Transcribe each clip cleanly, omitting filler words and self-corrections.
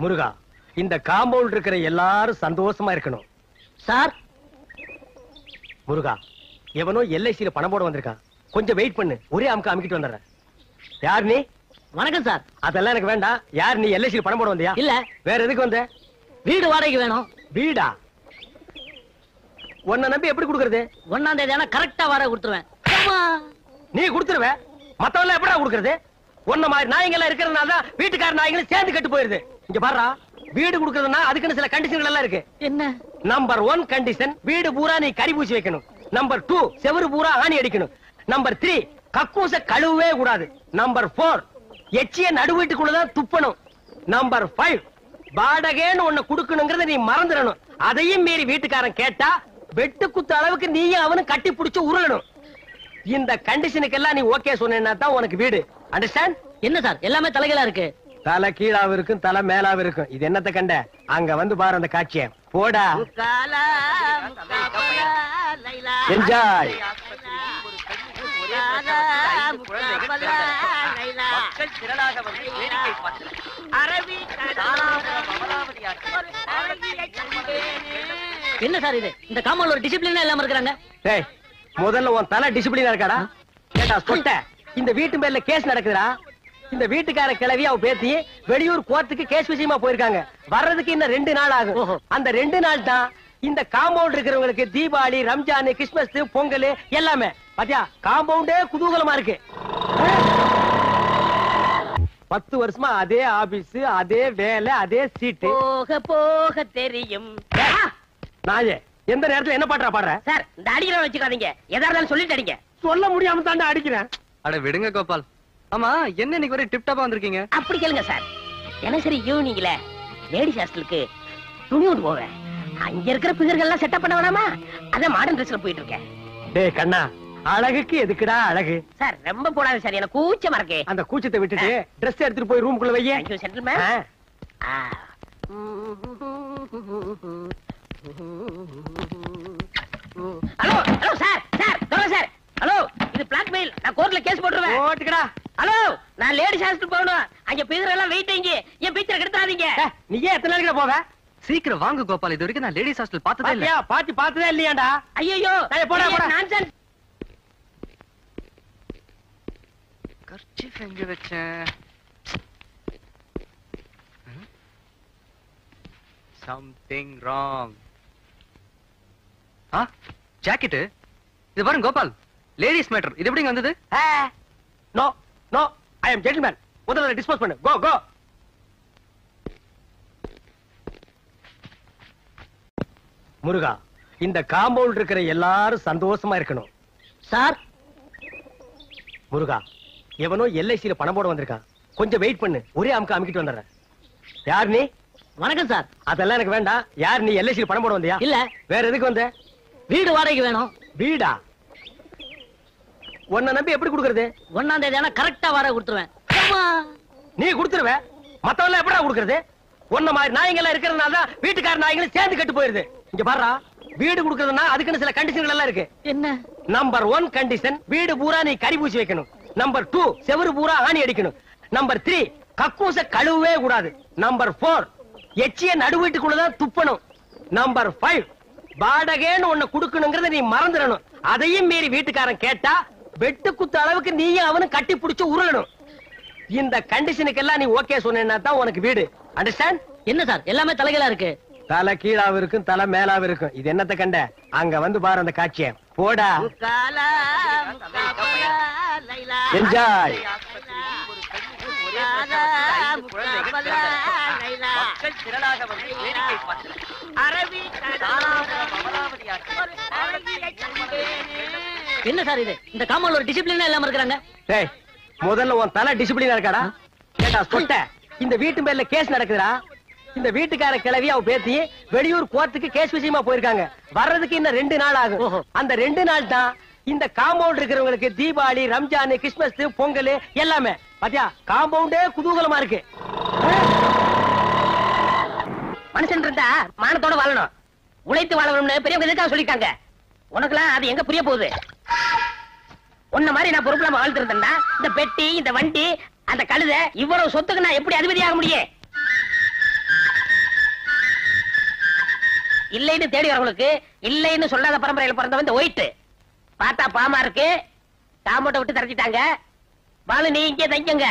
முருகா, இந்த காம்பவுண்ட் இருக்கிற எல்லாரும் சந்தோஷமா இருக்கணும். சார் முருகா, எவனோ எல்ஐசியில பணம் போட வந்திருக்கான். கொஞ்சம் வெயிட் பண்ணு, ஒரே அமுக்க அமுக்கிட்டு வந்துடுறேன். யார் நீ? வணக்கம் சார். அதெல்லாம் எனக்கு வேண்டாம். யார் நீ? எல்ஐசியில பணம் போட வந்தியா? இல்ல. வேற எதுக்கு வந்த? வீடு வாடகைக்கு வேணும். வீடா? உன்னை நம்பி எப்படி கொடுக்கறது? 1ஆம் தேதி ஆனா கரெக்டா வாடகை கொடுத்துருவேன். நீ கொடுத்துருவ, மத்தவங்க எப்படா கொடுக்கறது? உன்ன மாதிரி நாய்கள் இருக்கிறதுனால தான் வீட்டுக்கார நாய்களும் சேர்ந்து கெட்டு போயிருது. இங்க பாருடா, வீடு கொடுக்கறதுனா அதுக்குன்னு சில கண்டிஷன்கள் எல்லாம் இருக்கு. என்ன? நம்பர் 1 கண்டிஷன், வீடு பூரா நீ கறி பூசி வைக்கணும். நம்பர் 2, செவரு பூரா ஆணி அடிக்கணும். நம்பர் 3, கக்கூச கழுவவே கூடாது. நம்பர் 4, எச்சிய நடு வீட்டுக்குள்ளதான் துப்பணும். நம்பர் 5, வாடகைன்னு ஒண்ணு குடுக்கணுங்கிறத நீ மறந்துடணும். அதையும் மீறி வீட்டுக்காரன் கேட்டா வெட்டு குத்து அளவுக்கு நீயும் அவனும் கட்டி பிடிச்சு உருளணும். இந்த கண்டிஷனுக்கெல்லாம் நீ ஓகே சொன்னா தான் உனக்கு வீடு. அண்டர்ஸ்டாண்ட்? என்ன சார் எல்லாமே தலைகளா இருக்கு? தலை கீழாவும் இருக்கும், தலை மேலாவும் இருக்கும். இது என்னத்த கண்ட? அங்க வந்து பாரு அந்த காட்சிய. போடா, என்ஜாய். என்ன சார் இது? இந்த காம்பவுண்ட்ல ஒரு டிசிப்ளினா இல்லாம இருக்காங்க. டேய், முதல்ல உன் தலை டிசிப்ளினா இருக்காடா? கேட்டா சொட்ட. இந்த வீட்டு மேல கேஸ் நடக்குதுடா. இந்த வீட்டுக்கார கிளவி அவ பேத்தி வெளியூர் கோர்ட்டுக்கு கேஸ் விஷயமா போயிருக்காங்க. வர்றதுக்கு இன்னும் 2 நாள் ஆகும். அந்த 2 நாள் தான் இந்த காம்பவுண்ட் இருக்கிறவங்களுக்கு தீபாவளி, ரம்ஜான், கிறிஸ்துமஸ், பொங்கல் எல்லாமே. பாத்தியா, காம்பவுண்டே குதூகலமா இருக்கு. 10 வருஷமா அதே ஆபீஸ், அதே வேலை, அதே சீட்டு. போக போக தெரியும். நாயே, எந்த நேரத்துல என்ன பாட்டுறா பாடுற? சார், இந்த அடிக்கிற வச்சுக்காதீங்க. எதா இருந்தாலும் சொல்லிட்டு அடிங்க. சொல்ல முடியாம தாண்டா அடிக்கிறேன். அட விடுங்க கோபால். ஆமா, என்ன இன்னைக்கு ஒரே டிப் டாப்பா வந்திருக்கீங்க? அப்படி கேளுங்க சார். தினசரி ஈவினிங்ல லேடிஸ் ஹாஸ்டலுக்கு துணி கொண்டு போவேன். அங்க இருக்கிற பிகர்கள் எல்லாம் செட்டப் பண்ண வேணாமா? அதான் மாடர்ன் ட்ரெஸ்ல போயிட்டு இருக்கேன். டேய் கண்ணா, அழகுக்கு எதுக்குடா அழகு? சார் ரொம்ப போடாது சார், எனக்கு கூச்சமா இருக்கு. அந்த கூச்சத்தை விட்டுட்டு ட்ரெஸ் எடுத்துட்டு போய் ரூமுக்குள்ள வையே. Thank you gentlemen. Hello hello sir, sir சொல்லுங்க சார். ஹலோ, இது பிளாக்மெயில். நான் கோர்ட்ல கேஸ் போட்டுருவேன். ஓட்டுக்கடா. ஹலோ, நான் லேடிஸ் ஹாஸ்டல் போகணும். அங்க பிகர் எல்லாம் வெயிட்டிங். என் பிக்சர் கெடுத்தாதீங்க. நீயே எத்தனை நாளைக்கு போவ? சீக்கிரம் வாங்க கோபால். இது வரைக்கும் நான் லேடிஸ் ஹாஸ்டல் பார்த்ததே இல்ல. பாத்தி பார்த்ததே இல்லையாடா? ஐயோ, போடா போடா. நான்சென்ஸ். கர்ச்சீஃப் எங்க வச்சேன்? Something wrong. ஜாக்கெட். இது பாருங்க கோபால், லேடிஸ் மேட்டர். இது எப்படிங்க வந்தது? No no, I am gentleman. முதல்ல டிஸ்போஸ் பண்ணு. கோ கோ. முருகா, இந்த காம்பவுண்ட் இருக்கிற எல்லாரும் சந்தோஷமா இருக்கணும். சார் முருகா, எவனோ எல்ஐசியில பணம் போட வந்திருக்கான். கொஞ்சம் வெயிட் பண்ணு, ஒரே அமுக்க அமுக்கிட்டு வந்துடுறேன். யார் நீ? வணக்கம் சார். அதெல்லாம் எனக்கு வேண்டாம். யார் நீ? எல்ஐசியில பணம் போட வந்தியா? இல்ல. வேற எதுக்கு வந்த? வீடு வாடகைக்கு வேணும். வீடா? உன்னை நம்பி எப்படி கொடுக்கறது? 1ஆம் தேதி ஆனா கரெக்டா வாடகை கொடுத்துருவேன். நீ கொடுத்துருவ, மத்தவங்க எப்படா கொடுக்கறது? உன்ன மாதிரி நாய்கள் இருக்கிறதுனால தான் வீட்டுக்கார நாய்களும் சேர்ந்து கெட்டு போயிருது. இங்க பாருடா, வீடு கொடுக்கறதுனா அதுக்குன்னு சில கண்டிஷன்கள் எல்லாம் இருக்கு. என்ன? நம்பர் 1 கண்டிஷன், வீடு பூரா நீ கறி பூசி வைக்கணும். நம்பர் 2, செவரு பூரா ஆணி அடிக்கணும். நம்பர் 3, கக்கூச கழுவவே கூடாது. நம்பர் 4, எச்சிய நடு வீட்டுக்குள்ளதான் துப்பணும். நம்பர் 5, வாடகைன்னு ஒண்ணு குடுக்கணுங்கிறத நீ மறந்துடணும். அதையும் மீறி வீட்டுக்காரன் கேட்டா வெட்டு குத்து அளவுக்கு நீயும் அவனும் கட்டி பிடிச்சு உருளணும். இந்த கண்டிஷனுக்கெல்லாம் நீ ஓகே சொன்னா தான் உனக்கு வீடு. அண்டர்ஸ்டாண்ட்? என்ன சார் எல்லாமே தலைகளா இருக்கு? தலை கீழாவும் இருக்கும், தலை மேலாவும் இருக்கும். இது என்னத்த கண்ட? அங்க வந்து பாரு அந்த காட்சிய. போடா, என்ஜாய். என்ன சார் இது? இந்த காம்பவுண்ட்ல ஒரு டிசிப்ளினா இல்லாம இருக்காங்க. டேய், முதல்ல உன் தலை டிசிப்ளினா இருக்காடா? கேட்டா சொட்ட. இந்த வீட்டு மேல கேஸ் நடக்குதுடா. இந்த வீட்டுக்கார கிளவி அவ பேத்தி வெளியூர் கோர்ட்டுக்கு கேஸ் விஷயமா போயிருக்காங்க. வர்றதுக்கு இன்னும் 2 நாள் ஆகும். அந்த 2 நாள் தான் இந்த காம்பவுண்ட் இருக்கிறவங்களுக்கு தீபாவளி, ரம்ஜான், கிறிஸ்துமஸ், பொங்கல் எல்லாமே. பாத்தியா, காம்பவுண்டே குதூகலமா இருக்கு. மனுஷன் இருந்தா மானத்தோட வாழணும், உழைத்து வாழணும்னு பெரியவங்க எதுக்காக சொல்லிட்டாங்க. உனக்குலாம் அது எங்க புரிய போகுது? உன்ன மாதிரி நான் பொறுப்புலாம வாழ்த்து இருந்தேன்னா இந்த பெட்டி, இந்த வண்டி, அந்த கழுதை, இவ்வளவு சொத்துக்கு நான் எப்படி அதிபதியாக முடியும்? இல்லைன்னு தேடி வரவங்களுக்கு இல்லைன்னு சொல்லாத பரம்பரையில பிறந்தவன் இந்த ஒயிட். பார்த்தா பாமா இருக்கு, காம்பவுண்ட விட்டு தரச்சிட்டாங்க. பாலு நீ இங்கே தங்கிங்க,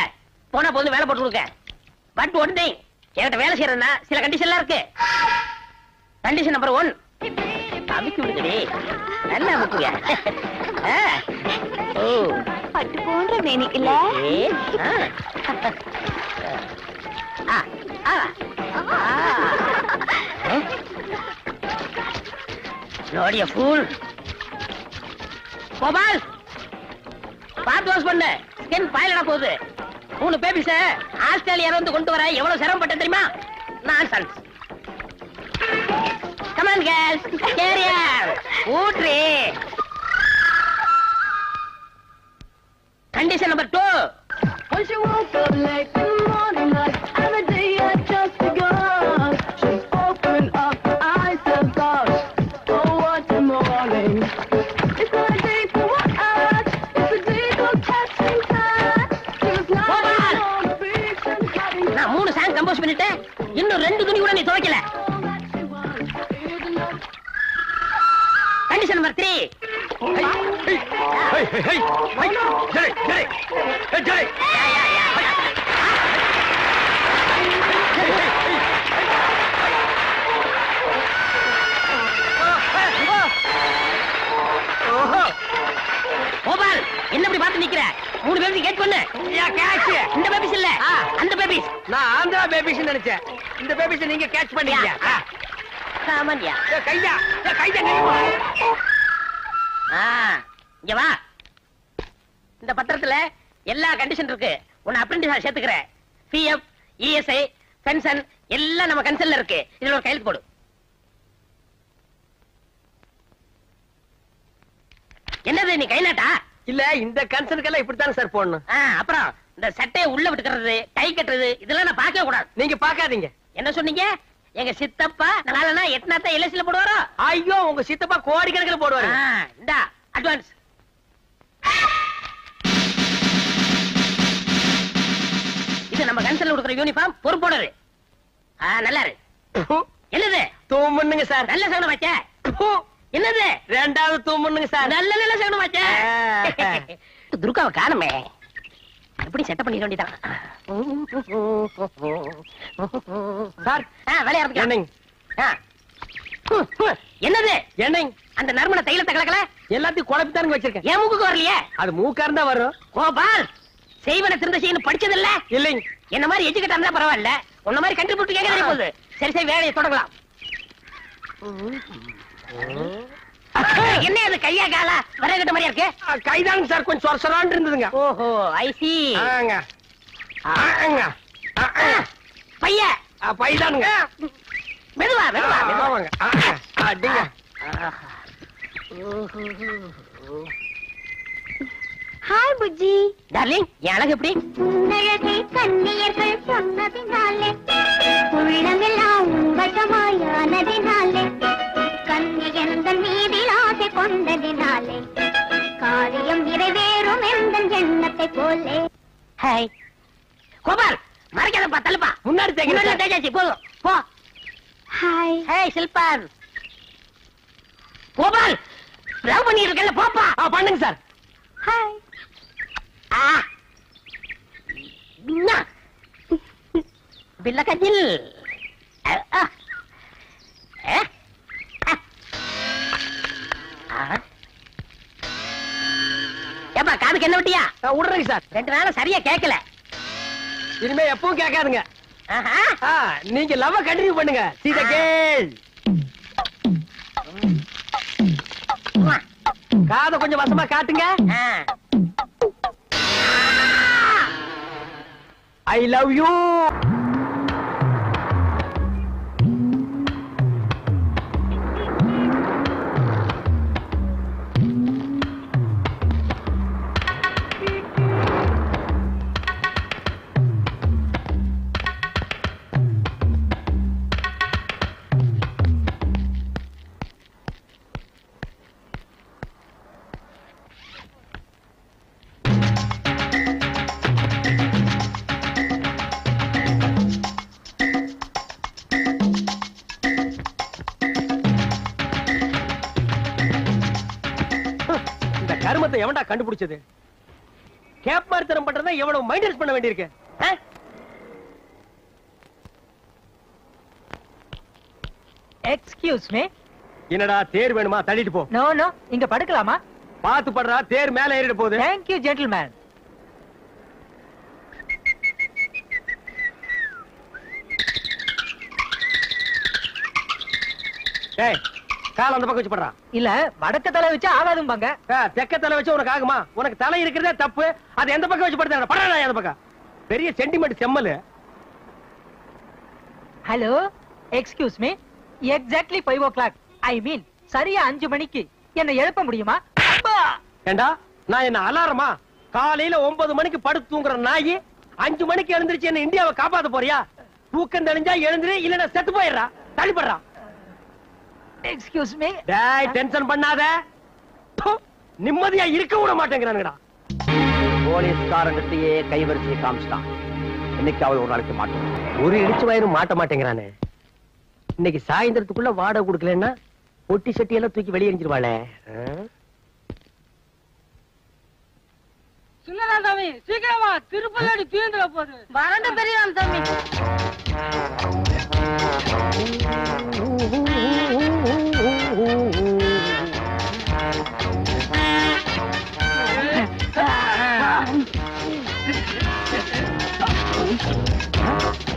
போனா போது வேலை போட்டு கொடுக்க. பட் ஒன் திங், என்கிட்ட வேலை செய்யறதுனா சில கண்டிஷன்லாம் இருக்கு. கண்டிஷன் நம்பர் 1, அமுக்கி விடுங்கடி, நல்லா அமுக்குங்க. ஓ பட்டு போன்ற மேனி இல்ல? நோடிய ஃபூல். கோபால் பாத்து வாஷ் பண்ணு, ஸ்கின் பாயிலடா போகுது. 3 பேபிஸ ஆஸ்திரேலியால இருந்து கொண்டு வர எவ்வளவு சிரமப்பட்ட தெரியுமா? Nonsense. Come on girls, career ஊட்ரி. Condition number 2. When she woke up late in the morning, like every day had just begun. She's opened up her eyes and thought, oh what a morning. It's not a day for what art, it's a day for catching time. She was lying on the beach and having நான் 3 song compose பண்ணிட்டேன், இன்னும் 2 துணி கூட நீ துவைக்கல. Condition number 3. Gopal என்ன இப்படி பார்த்து நிக்கிற? 3 பேபிஸ் கேட்ச் பண்ணு. இந்த பேபிஸ் இல்ல, அந்த பேபிஸ். நான் ஆந்திரா பேபிஸ் நினைச்சேன். இந்த பேபிஸ் நீங்க கேட்ச் பண்ணீங்க. சாமான்யா கையா கையா. இங்க வா. இந்த பத்திரத்துல எல்லா கண்டிஷன் இருக்கு. உன்னை அப்ரெண்டிஸா சேர்த்துக்கிறேன். பிஎஃப், இஎஸ்ஐ, பென்ஷன் எல்லாம் நம்ம கன்சல்ல இருக்கு. இதுல ஒரு கையெழுத்து போடு. என்னது நீ கை நாட்டா? இல்ல, இந்த கன்சனுக்கெல்லாம் இப்படித்தான் சார் போடணும். அப்புறம் இந்த சட்டையை உள்ள விட்டுக்கிறது, கை கட்டுறது இதெல்லாம் நான் பார்க்கவே கூடாது. நீங்க பாக்காதீங்க. என்ன சொன்னீங்க? எங்க சித்தப்பா நாளனா எட்னாத்த எல்எஸ்ல போடுவாரோ? ஐயோ, உங்க சித்தப்பா கோடிக்கணக்கில் போடுவாரு. இந்தா அட்வான்ஸ். இது நம்ம கன்சல்ல கொடுக்குற யூனிஃபார்ம், பொறுப்போடு. நல்லா இருக்கு. என்னது? தூமுன்னுங்க சார். நல்ல சகனம் வச்ச. என்னது? 2வது தூமுன்னுங்க சார். நல்ல சகனம் வச்ச. துர்காவை காணுமே, எப்படி செட்டப் பண்ணிட வேண்டியதான். சார் விளையாடுறதுக்கு என்னங்க? என்னது? என்னங்க? அந்த நறுமண தைலத்தை கலக்கல எல்லாத்தையும் குழப்பித்தானுங்க வச்சிருக்கேன். என் மூக்குக்கு வரலையே. அது மூக்கா இருந்தா வரும். கோபால் செய்வன திருந்த செய்யணும் படிச்சது இல்ல? இல்லைங்க. என்ன மாதிரி எஜுகேட் இருந்தா பரவாயில்ல, உன்ன மாதிரி கண்டுபிடிச்சு கேட்க தெரிய போகுது. சரி வேலையை தொடங்கலாம். என்ன அது கையா காலா வரகட்ட மாதிரியா இருக்கு? கைதாங்க சார், கொஞ்சம் சொரசொரான்னு இருந்ததுங்க. ஓஹோ ஐ சி. பைய பைதானுங்க. மெதுவா மெதுவா மெதுவாங்க. அடிங்க. ஹாய் புஜ்ஜி. டார்லிங், என் அழகு எப்படி? உன்னழகை கண்ணியர்கள் சொன்னதினாலே, உள்ளமெல்லாம் வசமாயானதினாலே, கண்ணியந்தன் மீதில் ஆசை கொண்டதினாலே, காரியம் நிறைவேறும் எந்தன் எண்ணத்தை போலே. ஹாய் கோபால், மறைக்காதப்பா, தள்ளுப்பா. முன்னாடி தேஜாச்சி போதும் போ. ஹாய். ஹாய் சில்பான். கோபால் லவ் பண்ணிட்டு இருக்கல, போப்பா. பண்ணுங்க சார். ஹாய். பில்ல கஜில். ஏப்பா காதுக்கு என்ன விட்டியா? விடுறேங்க சார். 2 நாளா சரியா கேட்கல. இனிமே எப்பவும் கேட்காதுங்க. ஆஹா. நீங்க லவ் கண்டினியூ பண்ணுங்க. See the girl. காதை கொஞ்சம் வசமா காட்டுங்க. I love you. கருமத்தை எவன்டா கண்டுபிடிச்சது? கேப் மார்த்தனம் பண்றதா எவ்வளவு மைண்டன்ஸ் பண்ண வேண்டியிருக்கு. Excuse me. என்னடா தேர் வேணுமா? தள்ளிட்டு போ. நோ நோ, இங்க படுக்கலாமா? பாத்து படுறா, தேர் மேல ஏறிட போகுது. Thank you gentleman. ஏய், கால் அந்த பக்கம் வச்சு படுறா. இல்ல வடக்க தலை வச்சு ஆகாதும்பாங்க. தெக்க தலை வச்சு உனக்கு ஆகுமா? உனக்கு தலை இருக்கிறதே தப்பு. அது எந்த பக்கம் வச்சு படுத்தா படுறா அந்த பக்கம். பெரிய சென்டிமெண்ட் செம்மலு. Hello, excuse me. Exactly 5 o'clock. I mean சரியா 5 மணிக்கு என்ன எழுப்ப முடியுமா? ஏண்டா நான் என்ன அலாரமா? காலையில 9 மணிக்கு படுத்து தூங்குற நாயி 5 மணிக்கு எழுந்திருச்சு என்ன இந்தியாவை காப்பாத்த போறியா? தூக்கம் தெளிஞ்சா எழுந்துரு, இல்லன்னா செத்து போயிடுறா. தள்ளிப்படுறா. Excuse me. டேய், டென்ஷன் பண்ணாத. நிம்மதியா இருக்க விட மாட்டேங்கிறானுங்கடா. போலீஸ்காரங்கத்தையே கைவரிசையை காமிச்சிட்டான். இன்னைக்கு அவள் ஒரு நாளைக்கு மாட்டோம். ஒரு இடிச்சு வயிறு மாட்ட மாட்டேங்கிறானே. இன்னைக்கு சாயந்தரத்துக்குள்ள வாடகை கொடுக்கலன்னா ஒட்டி சட்டி எல்லாம் தூக்கி வெளியே எரிஞ்சிருவாளே. சின்னதான் சாமி, சீக்கிரமா திருப்பதி தீர்ந்துட போகுது. வறண்ட பெரியதான் சாமி.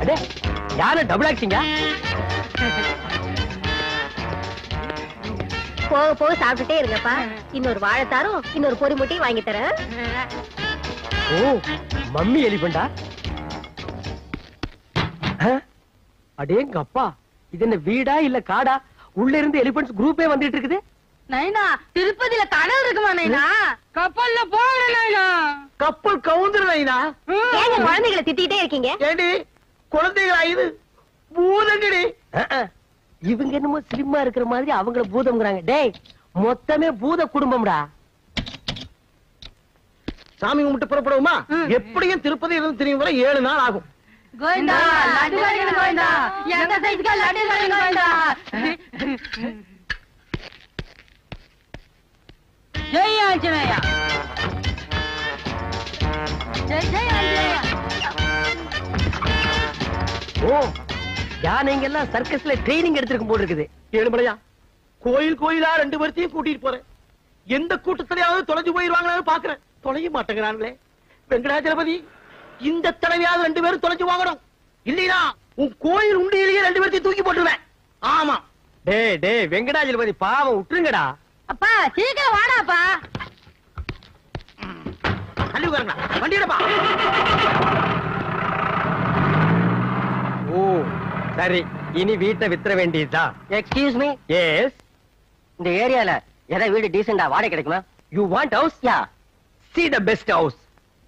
அடே, யாரு டபுள் ஆக்டிங்கா? போக போக சாப்பிட்டுட்டே இருங்கப்பா. இன்னொரு வாழைத்தாரும் இன்னொரு பொரி முட்டையும் வாங்கி தரேன். ஓ, மம்மி எலிபண்டா? அடேங்க அப்பா, இது என்ன வீடா இல்ல காடா? உள்ள இருந்து எலிபென்ட்ஸ் குரூப்பே வந்துட்டு இருக்குது. நைனா, திருப்பதியில கடல் இருக்குமா நைனா? கப்பல்ல போகிற நைனா. கப்பல் கவுந்துரு நைனா. ஏங்க குழந்தைகளை திட்டிட்டே இருக்கீங்க? ஏடி குழந்தைகளா இது? பூதங்கடி. இவங்க என்னமோ ஸ்லிம்மா இருக்கிற மாதிரி அவங்கள பூதம்ங்கறாங்க. டேய், மொத்தமே பூத குடும்பம்டா. சாமி கும்பிட்டு புறப்படுவோமா? எப்படியும் திருப்பதி இருந்து திரும்பி வர 7 நாள் ஆகும். கோவிந்தா, லட்டு கடைக்கு கோவிந்தா. எந்த சைஸ்க்கு லட்டு கடைக்கு கோவிந்தா. ஜெய் ஆஞ்சநேயா. ஜெய் ஜெய் ஆஞ்சநேயா. ஓ, யானைங்க எல்லாம் சர்க்கஸ்ல ட்ரைனிங் எடுத்திருக்கும் போல இருக்குது. ஏழுமலையா, கோயில் கோயிலா 2 பேர்த்தையும் கூட்டிட்டு போறேன். எந்த கூட்டத்திலேயாவது தொலைஞ்சு போயிருவாங்களான்னு பாக்குறேன். தொலைய மாட்டேங்கிறாங்களே. வெங்கடாஜலபதி, இந்த தடவையாவது 2 பேரும் தொலைஞ்சு வாங்கணும். இல்லையா உன் கோயில் உண்டியிலேயே 2 பேர்த்தையும் தூக்கி போட்டுருவேன். ஆமா. டேய் டேய், வெங்கடாஜலபதி பாவம், விட்டுருங்கடா. அப்பா சீக்கிரம் வாடாப்பா. தள்ளி உட்காருங்க, வண்டியிடப்பா. ஓ சரி, இனி வீட்டை வித்துற வேண்டியதுதான். Excuse me. எஸ். இந்த ஏரியால ஏதாவது வீடு டீசெண்டா வாடகை கிடைக்குமா? You want house? Yeah. See the best house.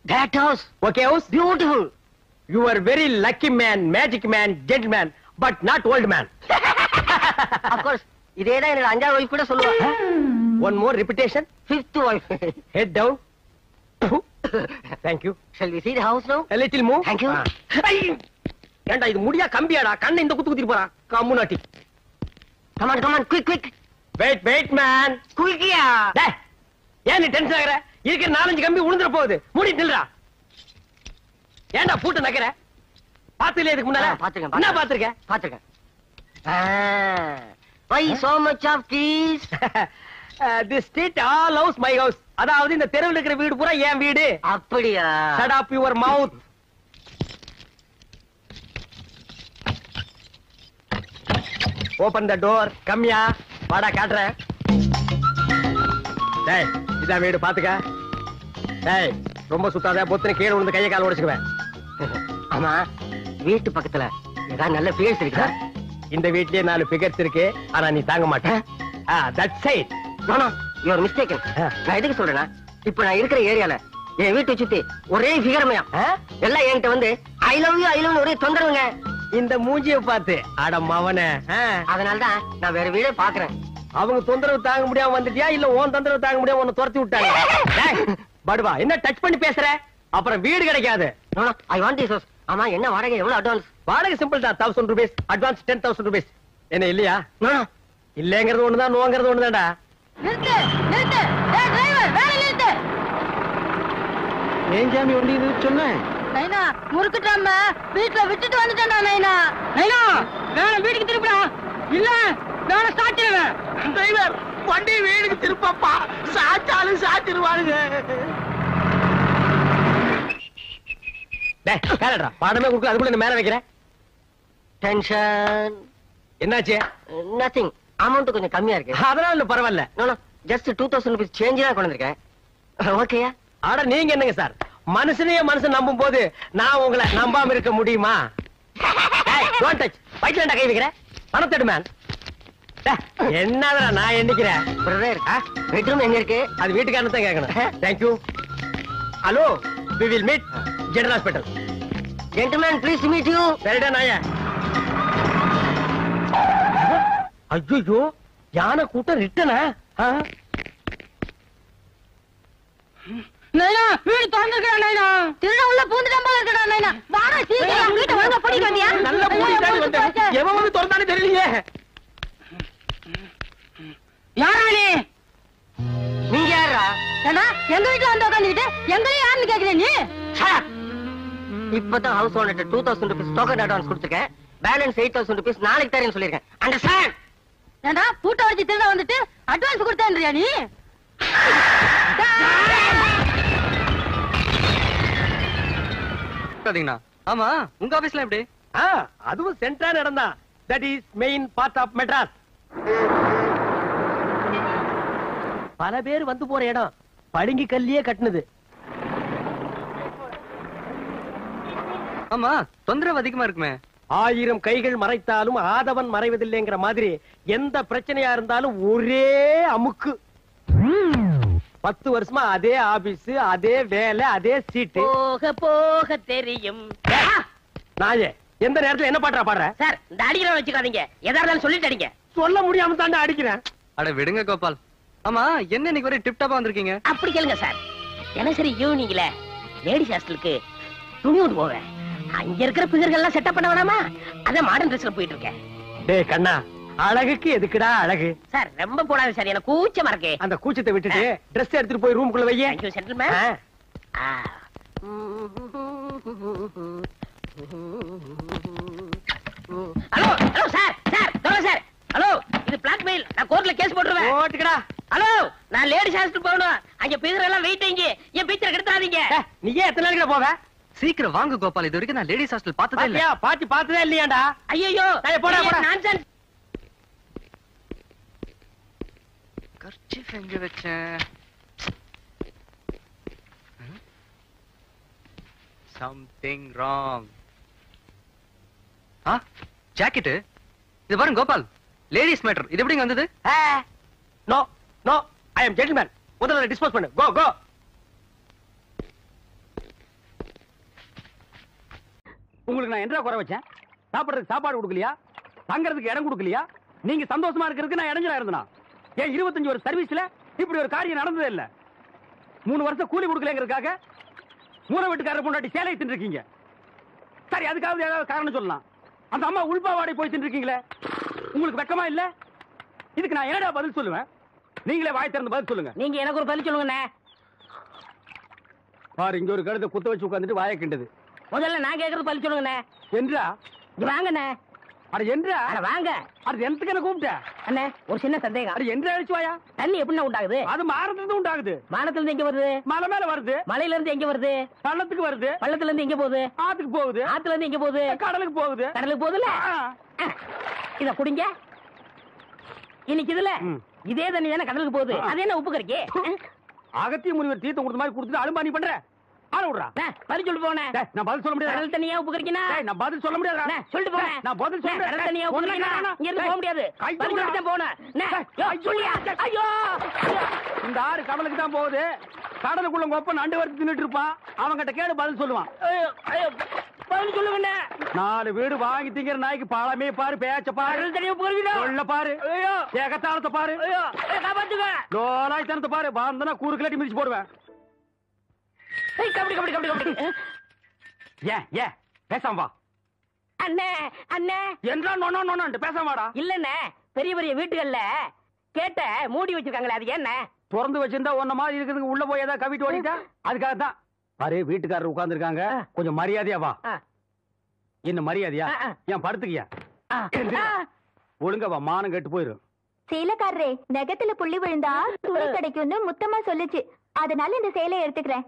That house Okay house? Beautiful. You are very lucky man, magic man, gentleman, but not old man. Of course இதேதான் என்னோட 5வது வைஃப் கூட சொல்லுவா. One more repetition. 5th wife. Head down. Thank you. Shall we see the house now? A little move. Thank you. ஐ! ஏண்டா இது முடியா கம்பியாடா? கண்ணை இந்த குத்து குத்திட்டு போறான். கம்முனாட்டி. Come on, come on, quick, quick. Wait man. குயிக்கியா. டேய், ஏன் நீ டென்ஷன் ஆகுற? இருக்கிற 4-5 கம்பி உளுந்துற போகுது. மூடி நில்றா. ஏண்டா பூட்டு நக்கற? பாத்துல இதுக்கு முன்னால? பாத்துக்கேன். என்ன பாத்துக்க? பாத்துக்கேன். Why so much of keys? This street all house my house. அதாவது இந்த தெருவுல இருக்கிற வீடு பூரா என் வீடு. அப்படியா? Shut up your mouth. Open the door. கம்மியா வாடா காட்றேன். டேய், இதான் வீடு பாத்துக்க. டேய், ரொம்ப சுத்தாத, பொத்துன கீழே விழுந்து கையை கால் உடைச்சுக்குவேன். ஆமா, வீட்டு பக்கத்துல ஏதாவது நல்ல பிளேஸ் இருக்கா? இந்த வீட்லயே 4 ஃபிகர்ஸ் இருக்கு, ஆனா நீ தாங்க மாட்டேன். That's it. No no, you are mistaken. நான் எதுக்கு சொல்றேன்னா, இப்ப நான் இருக்கிற ஏரியால என் வீட்டை சுத்தி ஒரே ஃபிகர்மையா எல்லாம் என்கிட்ட வந்து ஐ லவ் யூ ஒரே தொந்தரவுங்க. இந்த மூஞ்சிய பார்த்து அட மவனே. அதனாலதான் நான் வேற வீடே பாக்குறேன். அவங்க தொந்தரவு தாங்க முடியாம வந்துட்டியா, இல்ல உன் தொந்தரவு தாங்க முடியாம உன்னை துரத்தி விட்டாங்க? டேய், படுவா, என்ன டச் பண்ணி பேசுற? அப்புறம் வீடு கிடைக்காது. No no, I want this house. ஆமா, என்ன வாடகை, எவ்வளவு அட்வான்ஸ்? வாடகை சிம்பிள் தான், 1000 rupees. Advance 10,000 rupees. என்ன இல்லையா? நோ நோ, இல்லங்கிறது ஒண்ணுதான், நோங்கிறது ஒண்ணுதான்டா. நிறுத்து நிறுத்து. டேய் டிரைவர், வேலை நிறுத்து. ஏன் சாமி வண்டி சொன்னேன்? நைனா முறுக்குட்டாம வீட்டுல விட்டுட்டு வந்துட்டேன்டா நைனா. நைனா வேற வீட்டுக்கு திருப்பிடா, இல்ல வேற சாத்திடுவேன். டிரைவர் வண்டி வீடுக்கு திருப்பப்பா, சாச்சாலும் சாத்திடுவானுங்க. பாடமே கொடுக்க அதுக்குள்ள மேல வைக்கிறேன். டென்ஷன். என்னாச்சு? நத்திங். அமௌண்ட் கொஞ்சம் கம்மியா இருக்கு. அதனால பரவாயில்ல. ஜஸ்ட் 2000 ரூபீஸ் சேஞ்ச் தான் கொண்டு வந்திருக்கேன். ஓகேயா? ஆட நீங்க என்னங்க சார், மனுஷனையே மனுஷன் நம்பும் போது நான் உங்களை நம்பாம இருக்க முடியுமா? பைட்லண்டா கை வைக்கிறேன். பணத்தெடு மேன். என்னடா நான் எண்ணிக்கிறேன். பெட்ரூம் எங்க இருக்கு? அது வீட்டுக்காரன் தான் கேட்கணும். Thank you. Hello, we will meet general hospital. Gentleman please meet you. சரிடா நாய. ஐயோ, யானை கூட்டம் ரிட்டனா? நைனா வீடு திறந்துருக்கா நைனா. திருட உள்ள பூந்துட்டான் போல இருக்கடா நைனா. வாடா சீக்கிரம் வீட்டை ஒழுங்கா பூட்டிட்டு வந்தியா? நல்ல பூட்டிட்டாரு வந்தேன். எவன் வந்து திறந்தானே தெரியலையே. யாரா நீ? நீங்க யாரா? ஏன்னா எங்க வீட்டுல வந்து உட்காந்துக்கிட்டு எங்களையும் யாருன்னு கேக்குற நீ? இப்பதான் house owner 2000 rupees token advance கொடுத்துருக்கேன். பேலன்ஸ் 8000 ரூபீஸ் நாளைக்கு தரேன்னு சொல்லிருக்கேன். அண்டர்ஸ்டாண்ட்? ஏண்டா பூட்டை வச்சு திருட வந்துட்டு அட்வான்ஸ் கொடுத்தேன்றியா நீ? ஆமா, உங்க ஆபீஸ்ல எப்படி? அதுவும் சென்ட்ரா நடந்தா. That is main part of Madras. பல பேர் வந்து போற இடம். பளிங்கு கல்லியே கட்டுனது. ஆமா, தொந்தரவு அதிகமா இருக்குமே. 1000 கைகள் மறைத்தாலும் ஆதவன் மறைவதில்லைங்கிற மாதிரி எந்த பிரச்சனையா இருந்தாலும் ஒரே அமுக்கு. 10 வருஷமா அதே ஆபீஸ், அதே வேலை, அதே சீட்டு. போக போக தெரியும். நாயே, எந்த நேரத்துல என்ன பாடுறா பாடுற? சார், இந்த அடிக்கிறவன் வச்சுக்காதீங்க. எதா இருந்தாலும் சொல்லிட்டு அடிங்க. சொல்ல முடியாம தாண்டா அடிக்கிறேன். அட விடுங்க கோபால். ஆமா, என்ன இன்னைக்கு ஒரே டிப் டாப்பா வந்திருக்கீங்க? அப்படி கேளுங்க சார். தினசரி ஈவினிங்ல லேடிஸ் ஹாஸ்டலுக்கு துணி கொண்டு போவேன். அங்க இருக்கிற பிகர்கள் எல்லாம் செட்டப் பண்ண வேணாமா? அதான் மாடர்ன் ட்ரெஸ்ல போயிட்டு இருக்கேன். டேய் கண்ணா, அழகுக்கு எதுக்குடா அழகு? சார் ரொம்ப போடாது சார், எனக்கு கூச்சமா இருக்கு. அந்த கூச்சத்தை விட்டுட்டு ட்ரெஸ் எடுத்துட்டு போய் ரூமுக்குள்ள வையே. Thank you gentleman. Hello hello sir, sir சொல்லுங்க சார். ஹலோ, இது பிளாக்மெயில். நான் கோர்ட்ல கேஸ் போட்டுருவேன். ஓட்டுக்கடா. ஹலோ, நான் லேடிஸ் ஹாஸ்டல் போகணும். அங்க பிகர் எல்லாம் வெயிட்டிங். என் பிக்சர் கெடுத்தாதீங்க. நீயே எத்தனை நாளைக்கு போவ? சீக்கிரம் வாங்க கோபால். இது வரைக்கும் நான் லேடிஸ் ஹாஸ்டல் பார்த்ததே இல்ல. பாத்தி பார்த்ததே இல்லையாடா? ஐயோ, போடா போடா. நான்சென்ஸ். கர்ச்சீஃப் எங்க வச்சேன்? Something wrong. ஜாக்கெட். இது பாருங்க கோபால், லேடிஸ் மேட்டர். இது எப்படிங்க வந்தது? No no, I am gentleman. முதல்ல டிஸ்போஸ் பண்ணு. கோ கோ. உங்களுக்கு நான் என்ன குறை வச்சேன்? சாப்பிடுறதுக்கு சாப்பாடு கொடுக்கலையா? தங்கறதுக்கு இடம் கொடுக்கலையா? நீங்க சந்தோஷமா இருக்கிறதுக்கு நான் இடைஞ்சலா இருந்தனா? ஏன் 25 வருஷம் சர்வீஸ்ல இப்படி ஒரு காரியம் நடந்ததே இல்ல. 3 வருஷம் கூலி கொடுக்கலங்கிறதுக்காக மூணு வீட்டுக்காரர் பொண்டாட்டி சேலை தின்னுருக்கீங்க. சரி, அதுக்காவது ஏதாவது காரணம் சொல்லலாம். அந்த அம்மா உள்பாவாடை போய் தின்னுருக்கீங்களே, உங்களுக்கு வெக்கமா இல்ல? இதுக்கு நான் என்னடா பதில் சொல்லுவேன்? நீங்களே வாய் திறந்து பதில் சொல்லுங்க. நீங்க எனக்கு ஒரு பதில் சொல்லுங்க. பாரு, இங்க ஒரு கழுத்தை குத்த வச்சு உட்கார்ந்துட்டு வாயை கிண்டது. முதல்ல நான் கேக்குறது பதில் சொல்லுங்க. என்றா? இங்க வாங்கண்ணே. அட என்றா? அட வாங்க. அது எந்தக்கு என்ன கூப்பிட்ட? அண்ணே, ஒரு சின்ன சந்தேகம். அட என்றா அழிச்சு வாயா. தண்ணி எப்படி உண்டாகுது? அது மாரத்துல இருந்து உண்டாகுது. மானத்துல இருந்து எங்க வருது? மலை மேல வருது. மலையில இருந்து எங்க வருது? பள்ளத்துக்கு வருது. பள்ளத்துல இருந்து எங்க போகுது? ஆத்துக்கு போகுது. ஆத்துல இருந்து எங்க போகுது? கடலுக்கு போகுது. கடலுக்கு போகுதுல. இத குடிங்க. இன்னைக்கு இதுல இதே தண்ணி தானே கடலுக்கு போகுது. அது என்ன உப்பு கறிக்கு? அகத்திய முனிவர் தீர்த்தம் கொடுத்த மாதிரி கொடுத்துட்டு அலும்பானி பண்ற. ஆள விடுறா. பதில் சொல்லிட்டு போனே. நான் பதில் சொல்ல முடியாது. கடல் தண்ணியா உப்பு கறிக்கினா? நான் பதில் சொல்ல முடியாது. சொல்லிட்டு போனே. நான் பதில் சொல்ல முடியாது. கடல் தண்ணியா உப்பு கறிக்கினா? இங்க இருந்து போக முடியாது. பதில் சொல்லிட்டு தான் போனே. சொல்லியா? ஐயோ, இந்த ஆறு கடலுக்கு தான் போகுது. கடலுக்குள்ள கொப்ப நண்டு வறுத்து தின்னுட்டு இருப்பான். அவன் கிட்ட கேடு பதில் சொல்லுவான். பதில் சொல்லுங்க. 4 வீடு வாங்கி திங்கிற நாய்க்கு பாலமே பாரு, பேச்ச பாரு, கடல் தண்ணியா உப்பு கறிக்கினா? சொல்ல பாரு, ஏகத்தாளத்தை பாரு, காப்பாத்துங்க. லோலாய்த்தனத்தை பாரு. பாந்தனா கூறு கிளட்டி மிதிச்சு போடுவேன். கபடி கபடி கபடி கபடி. ஏன் பேசாம வா. அண்ணே அண்ணே. என்றா நோனோ நோனோ பேசாம வாடா. இல்லண்ணே, பெரிய பெரிய வீட்டுகள்ல கேட்ட மூடி வச்சிருக்காங்களே, அது என்ன? திறந்து வச்சிருந்தா ஒன்ன மாதிரி இருக்கிறதுக்கு உள்ள போய் ஏதாவது கவிட்டு ஓடிட்டா அதுக்காக தான். பாரு வீட்டுக்காரர் உட்கார்ந்து இருக்காங்க, கொஞ்சம் மரியாதையா வா. என்ன மரியாதையா? ஏன் படுத்துக்கியா? ஒழுங்கா வா, மானம் கெட்டு போயிரும். சேலைக்காரரே, நெகத்துல புள்ளி விழுந்தா துணி கிடைக்கும்னு முத்தமா சொல்லுச்சு. அதனால இந்த சேலையை எடுத்துக்கிறேன்.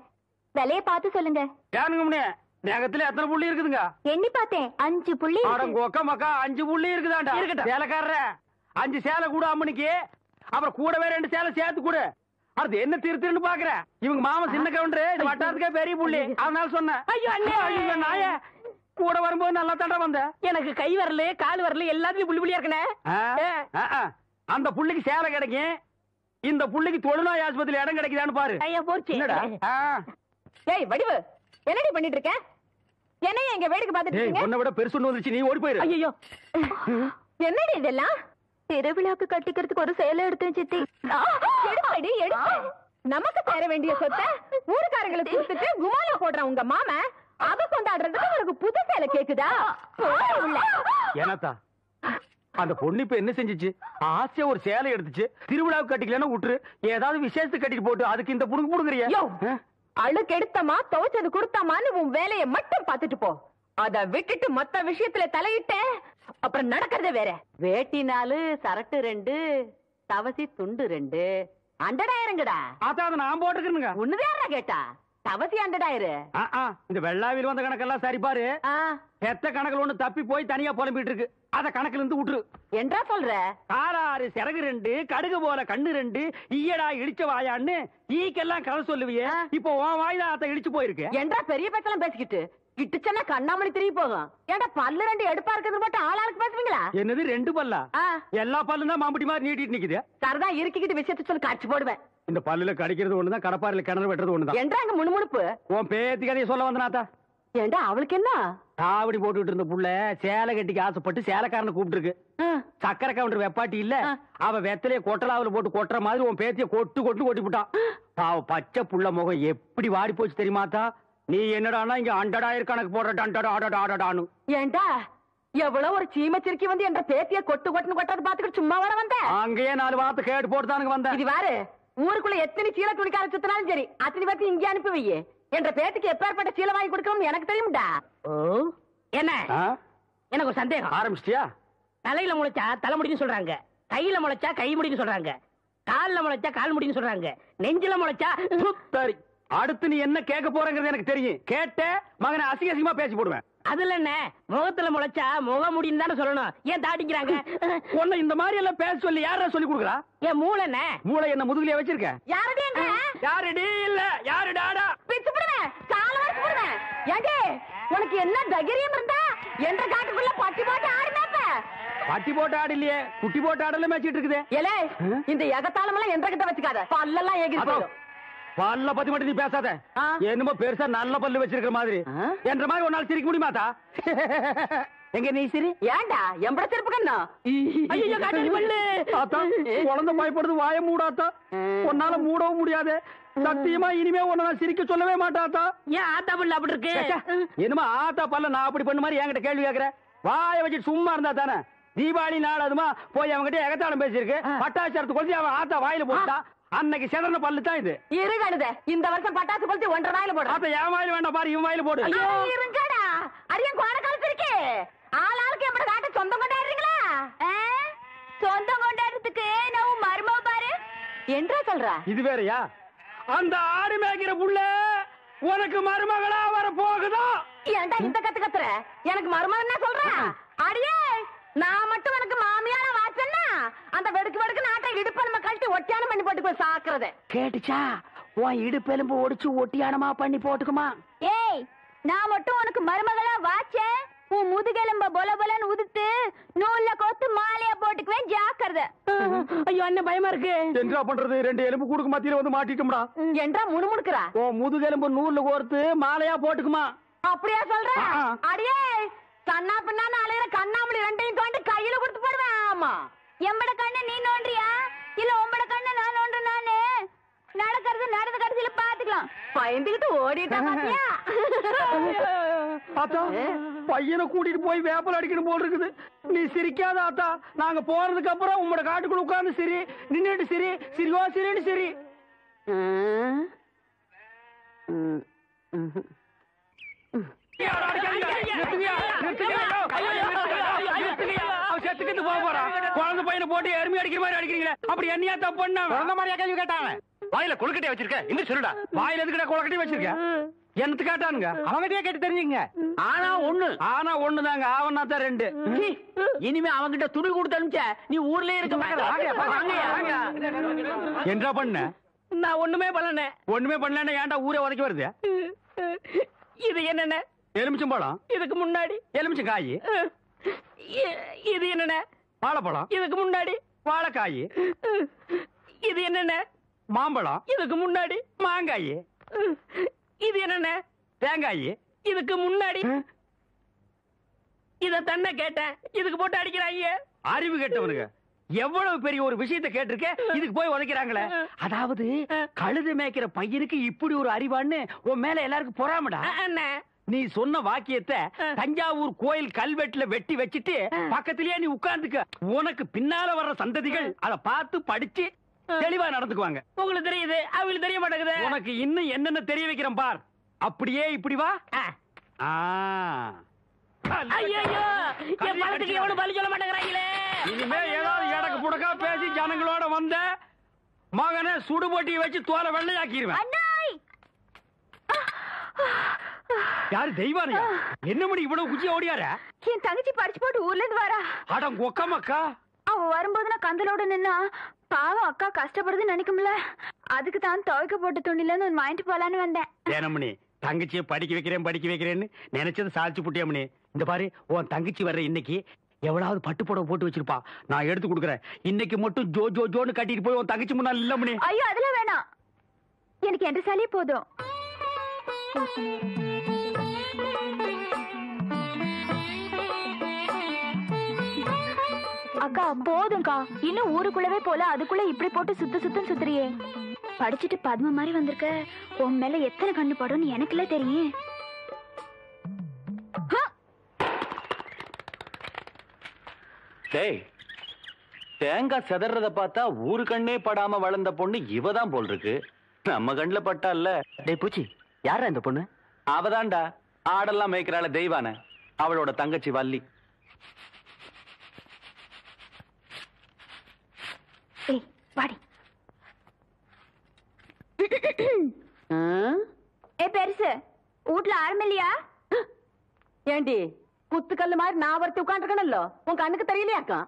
விலைய பார்த்து சொல்லுங்க. ஏனுங்க நகத்துல எத்தனை புள்ளி இருக்குதுங்க? எண்ணி பார்த்தேன், 5 புள்ளி. கொக்க மக்கா 5 புள்ளி இருக்குதாண்டா. சேலைக்காரர 5 சேலை கூட அம்மனுக்கு, அப்புறம் கூடவே 2 சேலை சேர்த்து கூட. அது என்ன திருத்துன்னு பாக்குற? இவங்க மாமா சின்ன கவுண்டரு, இது வட்டாரத்துக்கே பெரிய புள்ளி. அதனால சொன்னேன். ஐயோ அண்ணே, ஐயோ நாய கூட வரும்போது நல்லா தாண்டா வந்த. எனக்கு கை வரல கால் வரல எல்லாத்துலயும் புள்ளி புள்ளியா இருக்கனே. அந்த புள்ளிக்கு சேலை கிடைக்கும், இந்த புள்ளிக்கு தொழுநோய் ஆஸ்பத்திரி இடம் கிடைக்குதான்னு பாரு. ஐயா போச்சு. ஏய் வடிவு, என்னடி பண்ணிட்டு இருக்க? என்னைய எங்க வேடிக்கை பார்த்துட்டு இருக்கீங்க? உன்னை விட பெருசு ஒண்ணு வந்துச்சு, நீ ஓடி போயிரு. ஐயோ, என்னடி இதெல்லாம்? திருவிழாக்கு கட்டிக்கிறதுக்கு ஒரு சேலை எடுத்தேன் சித்தி. எடுப்படி எடுப்பு. நமக்கு சேர வேண்டிய சொத்தை ஊருக்காரங்களுக்கு கொடுத்துட்டு குமாலா போடுறான் உங்க மாமா. அத கொண்டாடுறதுக்கு உனக்கு புது சேலை கேக்குதா? ஏனாத்தா அந்த பொண்ணு இப்ப என்ன செஞ்சுச்சு? ஆசையா ஒரு சேலை எடுத்துச்சு, திருவிழாவுக்கு கட்டிக்கலன்னா விட்டுரு, ஏதாவது விசேஷத்துக்கு கட்டிட்டு போட்டு அதுக்கு இந்த புடுங்க புடுங்குறியா? அழுக்கு எடுத்தமா துவைச்சது கொடுத்தாமான்னு உன் வேலையை மட்டும் பாத்துட்டு போ. அத விட்டுட்டு மத்த விஷயத்துல தலையிட்ட அப்புறம் நடக்கிறதே வேற. வேட்டி 4, சரட்டு 2, தவசி துண்டு 2, அண்டடாயிரங்கடா. அதான் அதை நான் போட்டுக்கிறேங்க. ஒண்ணுதான் கேட்டா தவசி அண்டடாயிரு. இந்த வெள்ளாவில் வந்த கணக்கெல்லாம் சரி பாரு. எத்த கணக்குல ஒண்ணு தப்பி போய் தனியா புலம்பிட்டு இருக்கு, அத கணக்குல இருந்து விட்டுரு. என்றா சொல்ற? காராறு சிறகு 2, கடுகு போல கண்ணு 2, ஈயடா இடிச்ச வாயான்னு ஈக்கெல்லாம் கதை சொல்லுவியே. இப்போ உன் வாய்தான் அத இடிச்சு போயிருக்கு. என்றா பெரிய பேச்செல்லாம் பேசிக்கிட்டு கிட்டுச்சன்னா கண்ணாமணி திரும்பி போகும். ஏன்டா பல்லு 2 எடுப்பா இருக்கிறது மட்டும் ஆளாளுக்கு பேசுவீங்களா? என்னது 2 பல்லா? எல்லா பல்லும் தான் மாம்பட்டி மாதிரி நீட்டிட்டு நிக்குது. சரதா இருக்கிட்டு விஷயத்த சொல்லி காட்சி போடுவேன். இந்த பல்லுல கடிக்கிறது ஒண்ணுதான், கடப்பாரில கிணறு வெட்டுறது ஒண்ணுதான். என்றாங்க முணுமுணுப்பு. உன் பேத்தி கதையை சொல்ல வந்தனாத்தா. ஏண்டா அவளுக்கு என்ன? காவடி போட்டுட்டு இருந்த புள்ள சேலை கட்டிக்கு ஆசைப்பட்டு சேலைக்காரனை கூப்பிட்டு இருக்கு. சக்கரை கவுண்டர் வெப்பாட்டி இல்ல, அவ வெத்தலைய கொட்டலாவில போட்டு கொட்டுற மாதிரி உன் பேத்திய கொட்டு விட்டான். பாவ பச்சை புள்ள முகம் எப்படி வாடி போச்சு தெரியுமாத்தா? நீ என்னடானா இங்க அண்டடாயிரம் கணக்கு போடுறான்னு. ஏண்டா எவ்வளவு ஒரு சீமச்சிருக்கி வந்து என்ற பேத்திய கொட்டுன்னு கொட்டாது பாத்துக்கிட்டு சும்மா வர வந்த? அங்கேயே 4 வார்த்தை கேட்டு போட்டுதானுங்க வந்தேன். இது வேறு ஊருக்குள்ள எத்தனை சீலை துணிக்கார சுத்தினாலும் சரி அத்தனை பேத்தி இங்கே அனுப்பி வையே. என்ற பேத்திக்கு எப்பேற்பட்ட சீலை வாங்கி கொடுக்கணும்னு எனக்கு தெரியும்டா. என்ன எனக்கு ஒரு சந்தேகம். ஆரம்பிச்சிட்டியா? தலையில முளைச்சா தலைமுடின்னு சொல்றாங்க, கையில முளைச்சா கை முடின்னு சொல்றாங்க, கால்ல முளைச்சா கால் முடின்னு சொல்றாங்க, நெஞ்சில முளைச்சா. சரி, அடுத்து நீ என்ன கேட்க போறங்கிறது எனக்கு தெரியும். கேட்ட மகனை அசிங்கமா பேசி போடுவேன். அதுல என்ன முகத்துல முளைச்சா முக முடின்னு தானே சொல்லணும், ஏன் தாட்டிக்கிறாங்க? உன்னை இந்த மாதிரி எல்லாம் பேச சொல்லி யாரா சொல்லி கொடுக்குறா? என் மூளை என்ன? மூளை என்ன முதுகுலயே வச்சிருக்க? யாருடி இல்ல யாருடாடா பிச்சு போடுவேன், கால வரைக்கும் போடுவேன். ஏங்க உனக்கு என்ன தைரியம் இருந்தா என்ற காட்டுக்குள்ள பட்டி போட்டு ஆடுனாப்ப? பட்டி போட்டு ஆடு இல்லையே, குட்டி போட்டு ஆடல மேய்ச்சிட்டு இருக்குது. ஏலே இந்த எகத்தாளம் எல்லாம் என்ற கிட்ட வச்சுக்காத, பல்லெல்லாம் ஏகி போடும். பல்ல பத்தி மட்டும் நீ பேசாத. என்னமோ பெருசா நல்ல பல்லு வச்சிருக்கிற மாதிரி என்ற மாதிரி ஒரு நாள் சிரிக்க முடியுமாத்தா? எங்க நீ சிரி? ஏண்டா எம்பட சிரிப்பு கண்ணா? ஐயோ காட்டு பல்லு. ஆத்தா குழந்தை பயப்படுது, வாய மூடாத்தா. உன்னால மூடவும் முடியாது. சத்தியமா இனிமே உன்ன நான் சிரிக்க சொல்லவே மாட்டாத்தா. ஏன் ஆத்தா பல்லு அப்படி இருக்கு? என்னமா ஆத்தா பல்ல நான் அப்படி பண்ண மாதிரி என்கிட்ட கேள்வி கேக்குற? வாய வச்சுட்டு சும்மா இருந்தா தானே? தீபாவளி நாள் அதுமா போய் அவங்ககிட்ட எகத்தாளம் பேசிருக்கு, பட்டாச்சாரத்து கொளுத்தி அவன் ஆத்தா வாயில போட்டா. அன்னைக்கு செதறன பல்லு தான் இது. இருங்கடுதே, இந்த வருஷம் பட்டாசு கொளுத்தி 1.5 வாயில போடு. ஆத்தா என் வாயில வேண்டாம் பாரு, இவன் வாயில போடு. இருங்கடா, அரியன் கோட காலத்து இருக்கு. ஆளாளுக்கு எப்படி காட்ட சொந்தம் கொண்டாடுறீங்களா? சொந்தம் கொண்டாடுறதுக்கு நான் மருமக பாரு என்றா சொல்ற. இது வேறயா? அந்த ஆடு மேய்க்கிற புள்ள உனக்கு மருமகளா வர போகுதோ? ஏன்டா இந்த கத்துற? எனக்கு மருமகன்னா சொல்ற? அடியே நான் மட்டும் எனக்கு மாமியார வாச்சன்னா அந்த வெடுக்கு நாட்டை இடுப்பு நம்ம கழட்டி ஒட்டியானம் பண்ணி போட்டுக்கோ சாக்குறத. கேட்டுச்சா? உன் இடுப்பு எலும்பு ஒடிச்சு ஒட்டியானமா பண்ணி போட்டுக்குமா? ஏய், நான் மட்டும் உனக்கு மருமகளா வாச்சேன், உன் முதுகெலும்ப பொல பொலன்னு உதுத்து நூல்ல கோத்து மாலையா போட்டுக்குவேன், ஜாக்கிரத. ஐயோ அண்ணன் பயமா இருக்கு. என்ன பண்றது? 2 எலும்பு கூடுக்கு மத்தியில வந்து மாட்டிட்டோம்டா. என்றா முணுமுணுக்குறா? ஓ முதுகெலும்பு நூல்ல கோர்த்து மாலையா போட்டுக்குமா? அப்படியா சொல்ற? அடியே கண்ணா பின்னான்னு அலையிற கண்ணாமணி 2ஐயும் தோண்டி கையில கொடுத்து போடுவேன். ஆமா, எம்பட கண்ண நீ நோண்டியா இல்ல உம்பட கண்ண நான் நோண்டு? நானு நடக்கிறது நடந்த கடைசியில பாத்துக்கலாம். பயந்துகிட்டு ஓடிட்டா பாத்தியா? ஆத்தா பையனை கூட்டிட்டு போய் வேப்பல் அடிக்கணும் போல் இருக்குது. நீ சிரிக்காத ஆத்தா. நாங்க போறதுக்கு அப்புறம் உங்களோட காட்டுக்குள்ள உட்கார்ந்து சிரி, நின்னுட்டு சிரி, சிரிவா சிரின்னு சிரி. குழந்தை பையனை போட்டு எருமை அடிக்கிற மாதிரி அடிக்கிறீங்களே, அப்படி என்னையா தப்பு பண்ண? குழந்தை மாதிரியா கேள்வி கேட்டாங்க? வாயில கொழுக்கட்டை வச்சிருக்க, இன்னும் சொல்லுடா. வாயில எதுக்கிட்ட கொழுக்கட்டை வச்சிருக்க? என்னத்து கேட்டானுங்க? அவங்கிட்டயே கேட்டு தெரிஞ்சுங்க. ஆனா ஒண்ணுதாங்க, ஆவனா தான் 2. இனிமே அவங்கிட்ட துணி கொடுத்து அனுப்பிச்ச நீ ஊர்லயே இருக்க என்ன பண்ண? நான் ஒண்ணுமே பண்ணல. ஒண்ணுமே பண்ணல, ஏன்டா ஊரே உதைக்க வருது? இது என்னென்ன? எலுமிச்சம் பழம். இதுக்கு முன்னாடி எலுமிச்சம் காய். இது என்னென்ன? வாழைப்பழம். இதுக்கு முன்னாடி வாழைக்காய். இது என்னென்ன? மாம்பழம். இதுக்கு முன்னாடி மாங்காய். இது என்னென்ன? தேங்காய். இதுக்கு முன்னாடி இத தன்ன கேட்டேன், இதுக்கு போட்டு அடிக்கிறாங்க. அறிவு கேட்டவனுங்க, எவ்வளவு பெரிய ஒரு விஷயத்தை கேட்டிருக்க, இதுக்கு போய் உதைக்கிறாங்களே. அதாவது கழுது மேய்க்கிற பையனுக்கு இப்படி ஒரு அறிவான்னு உன் மேல எல்லாருக்கும் பொறாமடா. அண்ணே, நீ சொன்ன வாக்கியத்தை தஞ்சாவூர் கோயில் கல்வெட்டுல வெட்டி வச்சிட்டு பக்கத்திலேயே நீ உட்கார்ந்துக்க. உனக்கு பின்னால வர்ற சந்ததிகள் அதை பார்த்து படிச்சு தெளிவா நடந்துக்குவாங்க. உங்களுக்கு தெரியுது, அவங்களுக்கு தெரிய மாட்டேங்குது. உனக்கு இன்னும் என்னென்ன தெரிய வைக்கிறேன் பார். அப்படியே இப்படி வா. ஐயோ, என் பழத்துக்கு எவ்வளவு பலி சொல்ல மாட்டேங்கிறாங்களே. இனிமே ஏதாவது எடக்கு புடக்கா பேசி ஜனங்களோட வந்த மகனை சுடுபொட்டியை வச்சு தோலை வெள்ளையாக்கிடுவேன். யாரு தெய்வானையா? என்ன மணி இவ்வளவு குச்சி ஓடியார? என் தங்கச்சி படிச்சு போட்டு ஊர்ல இருந்து வரா. அடம் கொக்கமக்கா. அவ வரும்போது நான் கந்தலோட நின்னா பாவம் அக்கா கஷ்டப்படுதுன்னு நினைக்கும்ல, அதுக்கு தான் துவைக்க போட்ட துணில இருந்து ஒன்னு வாங்கிட்டு போலான்னு வந்தேன். ஏனமணி, தங்கச்சியை படிக்க வைக்கிறேன்னு நினைச்சது சாதிச்சு புட்டியாமணி. இந்த பாரு, உன் தங்கச்சி வர்ற இன்னைக்கு எவ்வளவு பட்டு புடவை போட்டு வச்சிருப்பா, நான் எடுத்து கொடுக்குறேன். இன்னைக்கு மட்டும் ஜோ ஜோ ஜோன்னு கட்டிட்டு போய் உன் தங்கச்சி முன்னாள் இல்ல மணி. ஐயோ அதெல்லாம் வேணாம், எனக்கு என்ற சாலியே போதும். அக்கா போதும்க்கா, இன்னும் ஊருக்குள்ளவே போல அதுக்குள்ள இப்படி போட்டு சுத்தம் சுத்துறியே. படிச்சுட்டு பத்ம மாதிரி வந்திருக்க, உன் மேல எத்தனை கண்ணு படும்னு எனக்குல தெரியும். தேங்காய் செதறத பார்த்தா ஊரு கண்ணே படாம வளர்ந்த பொண்ணு இவதான் போல் இருக்கு. நம்ம கண்ணுல பட்டா இல்ல. டேய் பூச்சி, யாரா இந்த பொண்ணு? அவதான்டா ஆடெல்லாம் மேய்க்கிறாள தெய்வான, அவளோட தங்கச்சி வள்ளி. ஏய் வாடி. ஏ பெருசு, வீட்ல ஆரம்பில்லையா? ஏண்டி குத்துக்கல்லு மாதிரி நான் ஒருத்தி உட்காந்துருக்கணும்ல, உன் கண்ணுக்கு தெரியலையாக்கா?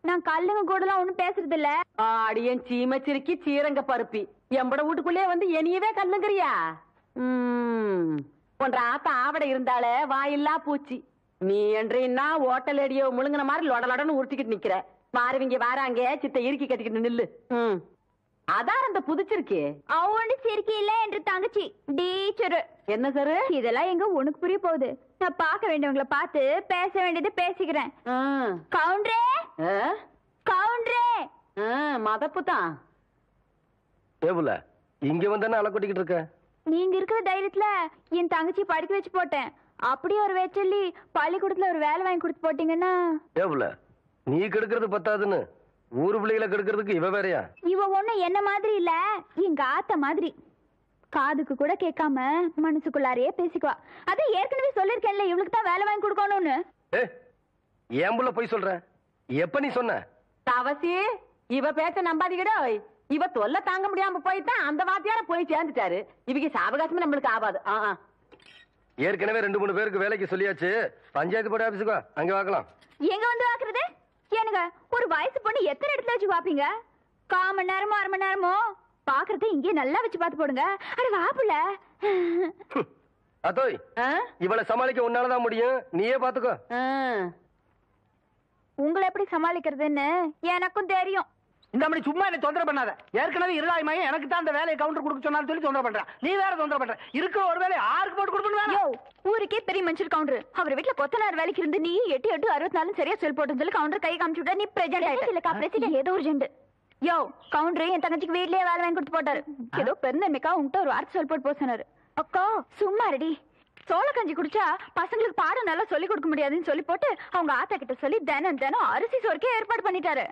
நான் கல்லுங்க கூட எல்லாம் ஒண்ணும் பேசுறது இல்ல. ஆடியன் சீமச்சிருக்கி சீரங்க பருப்பி எம்பட வீட்டுக்குள்ளே வந்து என்னையவே கல்லுங்கிறியா? ஒன்ற ஆத்த ஆவட இருந்தாலே வாயில்லா பூச்சி. நீ என்றா ஓட்டல் அடியோ முழுங்கின மாதிரி லொடலொடன்னு உருட்டிக்கிட்டு நிக்கிற. மாறுவீங்க வாராங்க, சித்த இறுக்கி கட்டிக்கிட்டு நில்லு. அதான் அந்த புதிச்சிருக்கே. அவனு சிரிக்கி இல்ல என்று தங்கச்சி டீச்சரு. என்ன சாரு இதெல்லாம் எங்க உனக்கு புரிய போகுது? நான் பார்க்க வேண்டியவங்களை பார்த்து பேச வேண்டியது பேசிக்கிறேன். கவுண்டரே கவுண்டரே. மதப்பு தான். ஏபுல இங்க வந்தானே அலை கொட்டிக்கிட்டு இருக்க. நீங்க இருக்கிற தைரியத்துல என் தங்கச்சி படிக்க வச்சு போட்டேன். அப்படியே ஒரு வேச்சொல்லி பள்ளிக்கூடத்துல ஒரு வேலை வாங்கி கொடுத்து போட்டீங்கன்னா. ஏபுல நீ கெடுக்கிறது பத்தாதுன்னு ஊரு பிள்ளைகளை கெடுக்கிறதுக்கு இவ வேறையா? இவ ஒண்ணு என்ன மாதிரி இல்ல, எங்க ஆத்த மாதிரி. காதுக்கு கூட கேட்காம மனசுக்குள்ளாரையே பேசிக்குவா. அது ஏற்கனவே சொல்லிருக்கேன்ல, இவளுக்கு தான் வேலை வாங்கி கொடுக்கணும்னு. ஏம்புல போய் சொல்ற? எப்ப நீ சொன்ன? தவசி இவ பேச்ச நம்பாதீங்கடா. இவ தொல்லை தாங்க முடியாம போயிட்டான், அந்த வாத்தியார போய் சேர்ந்துட்டாரு. இவங்க சாவகாசமே நம்மளுக்கு ஆகாது. ஏற்கனவே 2-3 பேருக்கு வேலைக்கு சொல்லியாச்சு. பஞ்சாயத்து போர்டு ஆபீஸுக்கு அங்க வாக்கலாம். எங்க வந்து வாக்குறது? எனக்கு ஒரு வயசு பொண்ணு எத்தனை இடத்துல வச்சு பாப்பீங்க? 1/4 மணி நேரமோ 1/2 மணி நேரமோ பாக்குறத இங்கே நல்லா வச்சு பாத்து போடுங்க. அட வாப்புல. அதோய் இவளை சமாளிக்க உன்னாலதான் முடியும், நீயே பாத்துக்கோ. உங்களை எப்படி சமாளிக்கிறதுன்னு எனக்கும் தெரியும். இந்த மாதிரி சும்மா என்ன தொந்தரவு பண்ணாத. ஏற்கனவே இருளாய்மையை எனக்கு தான் அந்த வேலையை கவுண்டர் கொடுக்க சொன்னாலும் சொல்லி தொந்தரவு பண்றான். நீ வேற தொந்தரவு பண்ற. இருக்கிற ஒரு வேலையை ஆருக்கு போட்டு கொடுக்கணும்? ஊருக்கே பெரிய மனுஷர் கவுண்டர். அவர் வீட்டுல கொத்தனார் வேலைக்கு இருந்து நீ 8 64 சரியா சொல் போட்டு சொல்லி கவுண்டர் கை காமிச்சு விட்டா நீ பிரசிடென்ட் இல்லக்கா. பிரசிடென்ட் ஏதோ ஒரு ஜெண்டு. யோ கவுண்டர் என் தங்கச்சிக்கு வீட்லயே வேலை வாங்கி கொடுத்து போட்டாரு. ஏதோ பெருந்தன்மைக்கா உங்ககிட்ட ஒரு வார்த்தை சொல் போட்டு போக சொன்னாரு. அக்கா சும்மா ரெடி. சோள கஞ்சி குடிச்சா பசங்களுக்கு பாடம் நல்லா சொல்லி கொடுக்க முடியாதுன்னு சொல்லி போட்டு அவங்க ஆத்தா கிட்ட சொல்லி தினம் அரிசி சோறுக்கே ஏற்பாடு பண்ணிட்டாரு.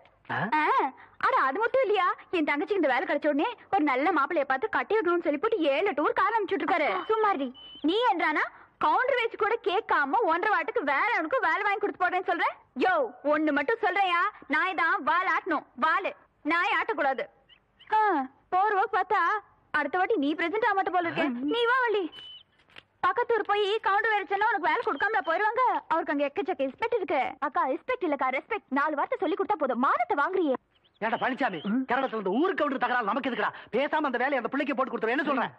ஆனா அது மட்டும் இல்லையா, என் தங்கச்சிக்கு இந்த வேலை கிடைச்ச உடனே ஒரு நல்ல மாப்பிள்ளைய பார்த்து கட்டி வைக்கணும்னு சொல்லி போட்டு 7 டூர் கார் அனுப்பிச்சுட்டு இருக்காரு. சும்மாரி நீ என்றானா கவுண்டர் வச்சு கூட கேட்காம 1.5 வாட்டுக்கு வேற அவனுக்கு வேலை வாங்கி கொடுத்து போடுறேன்னு சொல்றேன். யோ ஒண்ணு மட்டும் சொல்றேயா, நாய் தான் வால் ஆட்டணும், வாலு நாய் ஆட்டக்கூடாது. போர்வ பார்த்தா அடுத்த வாட்டி நீ பிரசன்ட் ஆக மாட்ட போல இருக்கேன். நீ வா வள்ளி. பக்கத்தூர் போய் கவுண்டர் வேலை சொன்னா உனக்கு வேலை கொடுக்காம போயிருவாங்க. அவருக்கு அங்க எக்கச்சக்க ரெஸ்பெக்ட் இருக்கு. அக்கா ரெஸ்பெக்ட் இல்லக்கா ரெஸ்பெக்ட். 4 வார்த்தை சொல்லி கொடுத்தா போதும், மானத்தை வாங்குறியே. ஏடா பழனிசாமி, கன்னடத்துல இருந்து ஊருக்கு கவுண்டர் தகராறு நமக்கு எதுக்குடா? பேசாம அந்த வேலையை அந்த பிள்ளைக்கு போட்டு கொடுத்துரு. என்ன சொல்றேன்?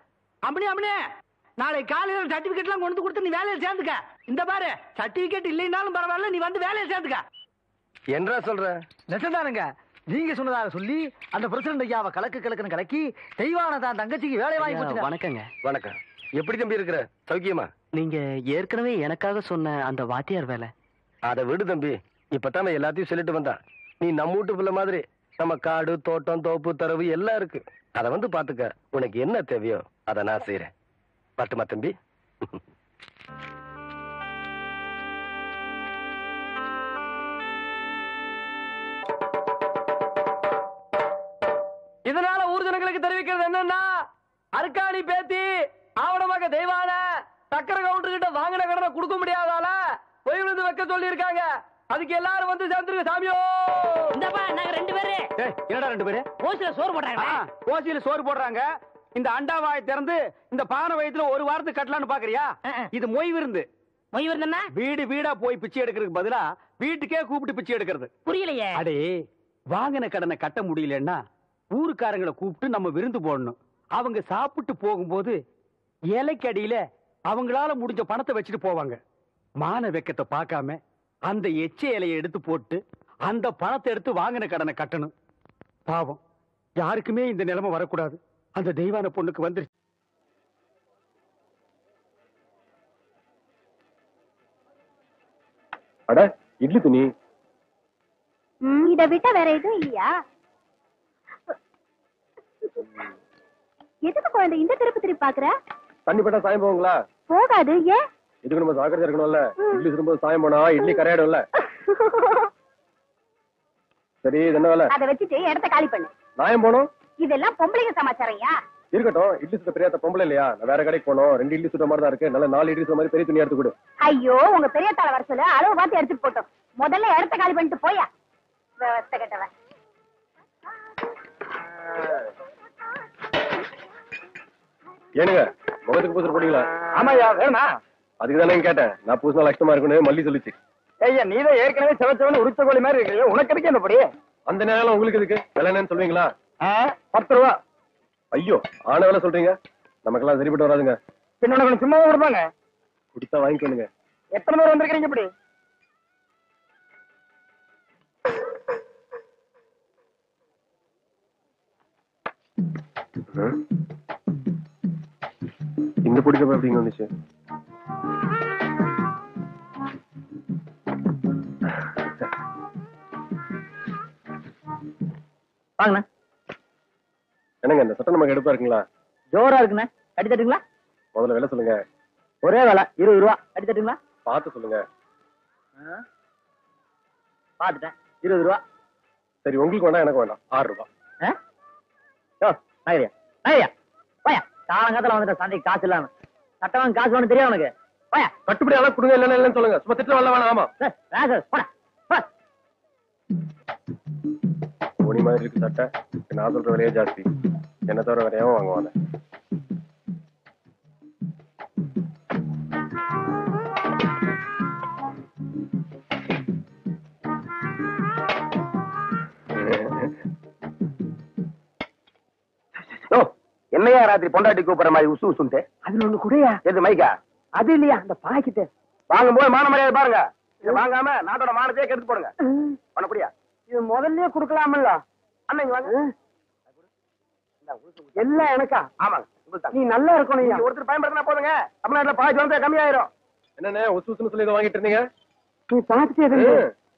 அம்மனே நாளை காலையில சர்டிபிகேட் எல்லாம் கொண்டு கொடுத்து நீ வேலையை சேர்ந்துக்க. இந்த பாரு, சர்டிபிகேட் இல்லைன்னாலும் பரவாயில்ல, நீ வந்து வேலையை சேர்ந்துக்க. என்ன சொல்ற? நெசந்தானுங்க, நீங்க சொன்னதாக சொல்லி அந்த பிரசிடண்ட் ஐயாவை கலக்குன்னு கலக்கி தெய்வான தான் தங்கச்சிக்கு வேலை வாங்கி கொடுத்து. வணக்கங்க. வணக்கம். எப்படி தம்பி இருக்கிற? சௌக்கியமா? நீங்க ஏற்கனவே எனக்காக சொன்ன அந்த வாத்தியார் வேலை. அதை விடு தம்பி, இப்பதான் எல்லாத்தையும் சொல்லிட்டு வந்தா. நீ நம்ம வீட்டு பிள்ளை மாதிரி நம்ம காடு தோட்டம் தோப்பு தரவு எல்லாம் இருக்கு. அதை வந்து பாத்துக்க. உனக்கு என்ன தேவையோ அதை நான் செய்யறேன். பட்டுமா தம்பி? இதனால ஊர் ஜனங்களுக்கு தெரிவிக்கிறது என்னன்னா, அருக்காணி பேத்தி ஆவணமாக தெய்வான சக்கர கவுண்டர் கிட்ட வாங்கின கடனை கொடுக்க முடியாதால பொய் விழுந்து வைக்க சொல்லி இருக்காங்க. அதுக்கு எல்லாரும் வந்து சேர்ந்துருங்க சாமியோ. இந்தப்பா நாங்க 2 பேரு. என்னடா 2 பேரு? ஓசில சோறு போடுறாங்க. ஓசியில சோறு போடுறாங்க. இந்த அண்டாவாயை திறந்து இந்த பானை வயித்துல ஒரு வாரத்துக்கு கட்டலான்னு பாக்குறியா? இது மொய் விருந்து. மொய் விருந்துன்னா வீடு வீடா போய் பிச்சை எடுக்கிறதுக்கு பதிலா வீட்டுக்கே கூப்பிட்டு பிச்சை எடுக்கிறது. புரியலையே. அடே, வாங்கின கடனை கட்ட முடியலன்னா ஊருக்காரங்களை கூப்பிட்டு நம்ம விருந்து போடணும். அவங்க சாப்பிட்டு போகும்போது இலைக்கடியில அவங்களால முடிஞ்ச பணத்தை வச்சுட்டு போவாங்க. மான வெக்கத்தை பார்க்காம அந்த எச்ச இலையை எடுத்து போட்டு அந்த பணத்தை எடுத்து வாங்கின கடனை கட்டணும். பாவம், யாருக்குமே இந்த நிலைமை வரக்கூடாது. அந்த தெய்வான பொண்ணுக்கு வந்துருச்சு. அட, இட்லி துணி. இதை விட்டா வேற எதுவும் இல்லையா? எதுக்கு குழந்தை இந்த திருப்பி பாக்குற? தண்ணி பட்டா சாயம் போகுங்களா? போகாது. ஏன்? இதுக்கு நம்ம ஜாக்கிரதையா இருக்கணும்ல. இட்லி திரும்ப சாயம் போனா இட்லி கரையாடும்ல. சரி, என்ன வேலை? அதை வச்சுட்டு இடத்த காலி பண்ணு. நாயம் போனோம். இதெல்லாம் பொம்பளைங்க சமாச்சாரையா? இருக்கட்டும். இட்லி சுட்ட பெரியாத்த பொம்பளை இல்லையா? நான் வேற கடைக்கு போனோம். 2 இட்லி சுட்ட மாதிரி தான் இருக்கு. நல்ல 4 இட்லி சுட்ட மாதிரி பெரிய துணி எடுத்து கொடு. ஐயோ, உங்க பெரிய தாள வர சொல்லு. அளவு பார்த்து எடுத்துட்டு போட்டோம். முதல்ல இடத்த காலி பண்ணிட்டு போயா. கட்டவன் ஏனுங்க, முகத்துக்கு பூசல் போட்டீங்களா? ஆமாயா, வேணா? அதுக்கு தானே கேட்டேன். நான் பூசினா லட்சமா இருக்குன்னு மல்லி சொல்லிச்சு. ஐயா, நீதான் ஏற்கனவே செவச்சவனு உரிச்ச கோழி மாதிரி இருக்கு. உனக்கு இருக்கு என்ன படி? அந்த நேரம் உங்களுக்கு இருக்கு. விலை என்னன்னு சொல்லுவீங்களா? 10 ரூபா. ஐயோ, ஆன வேலை சொல்றீங்க. நமக்கெல்லாம் சரிப்பட்டு வராதுங்க. பின்ன உனக்கு சும்மா கொடுப்பாங்க. குடித்தா வாங்கிக்கணுங்க. எத்தனை பேர் வந்திருக்கீங்க இப்படி? இந்த பிடிக்கப்ப எப்படிங்க வந்துச்சு? வாங்கண்ணா. என்னங்க, இந்த சட்டம் நமக்கு எடுப்பா இருக்குங்களா? ஜோரா இருக்குண்ணே. கட்டி தட்டுங்களா? முதல்ல விலை சொல்லுங்க. ஒரே வேலை 20 ரூபா. கட்டி தட்டுங்களா? பார்த்து சொல்லுங்க. பாத்துட்டேன். 20 ரூபா. சரி, உங்களுக்கு வேண்டாம், எனக்கு வேண்டாம். 6 ரூபா. நாகரியா நாகரியா வாயா. காலங்காலத்துல வந்துட்ட சந்தைக்கு காசு இல்லாம. சட்டம் வாங்க காசு வேணும் தெரியும் உனக்கு. வாயா. கட்டுப்படி அளவு கொடுங்க. இல்லைன்னு சொல்லுங்க. சும்மா திட்டம் வரல வேணாம். ஆமா, உனி மாதிரி இருக்கு சட்டை. நான் சொல்ற விலையே ஜாஸ்தி. என்ன தவிர வேறையாவும் வாங்குவாங்க. என்னையா ராத்திரி பொண்டாட்டி கூப்பிடுற மாதிரி உசு உசுன்ட்டு? அதுல ஒண்ணு கூடயா? எது மைக்கா? அது இல்லையா, அந்த பாக்கிட்டு வாங்கும்போது மான மரியாதை பாருங்க. இதை வாங்காம நாட்டோட மானத்தையே கெடுத்து போடுங்க. பண்ணப்படியா? இது முதல்லயே குடுக்கலாமல்ல. அண்ணன் வாங்க. எல்லாம் எனக்கா? ஆமாங்க, உங்களுக்கு நீ நல்லா இருக்கணும். ஒருத்தர் பயன்படுத்தினா போதுங்க. தமிழ்நாட்டுல பாய்ச்சி வந்து கம்மியாயிரும். என்னண்ணே உசு உசுன்னு சொல்லி இதை வாங்கிட்டு இருந்தீங்க? நீ பார்த்துட்டே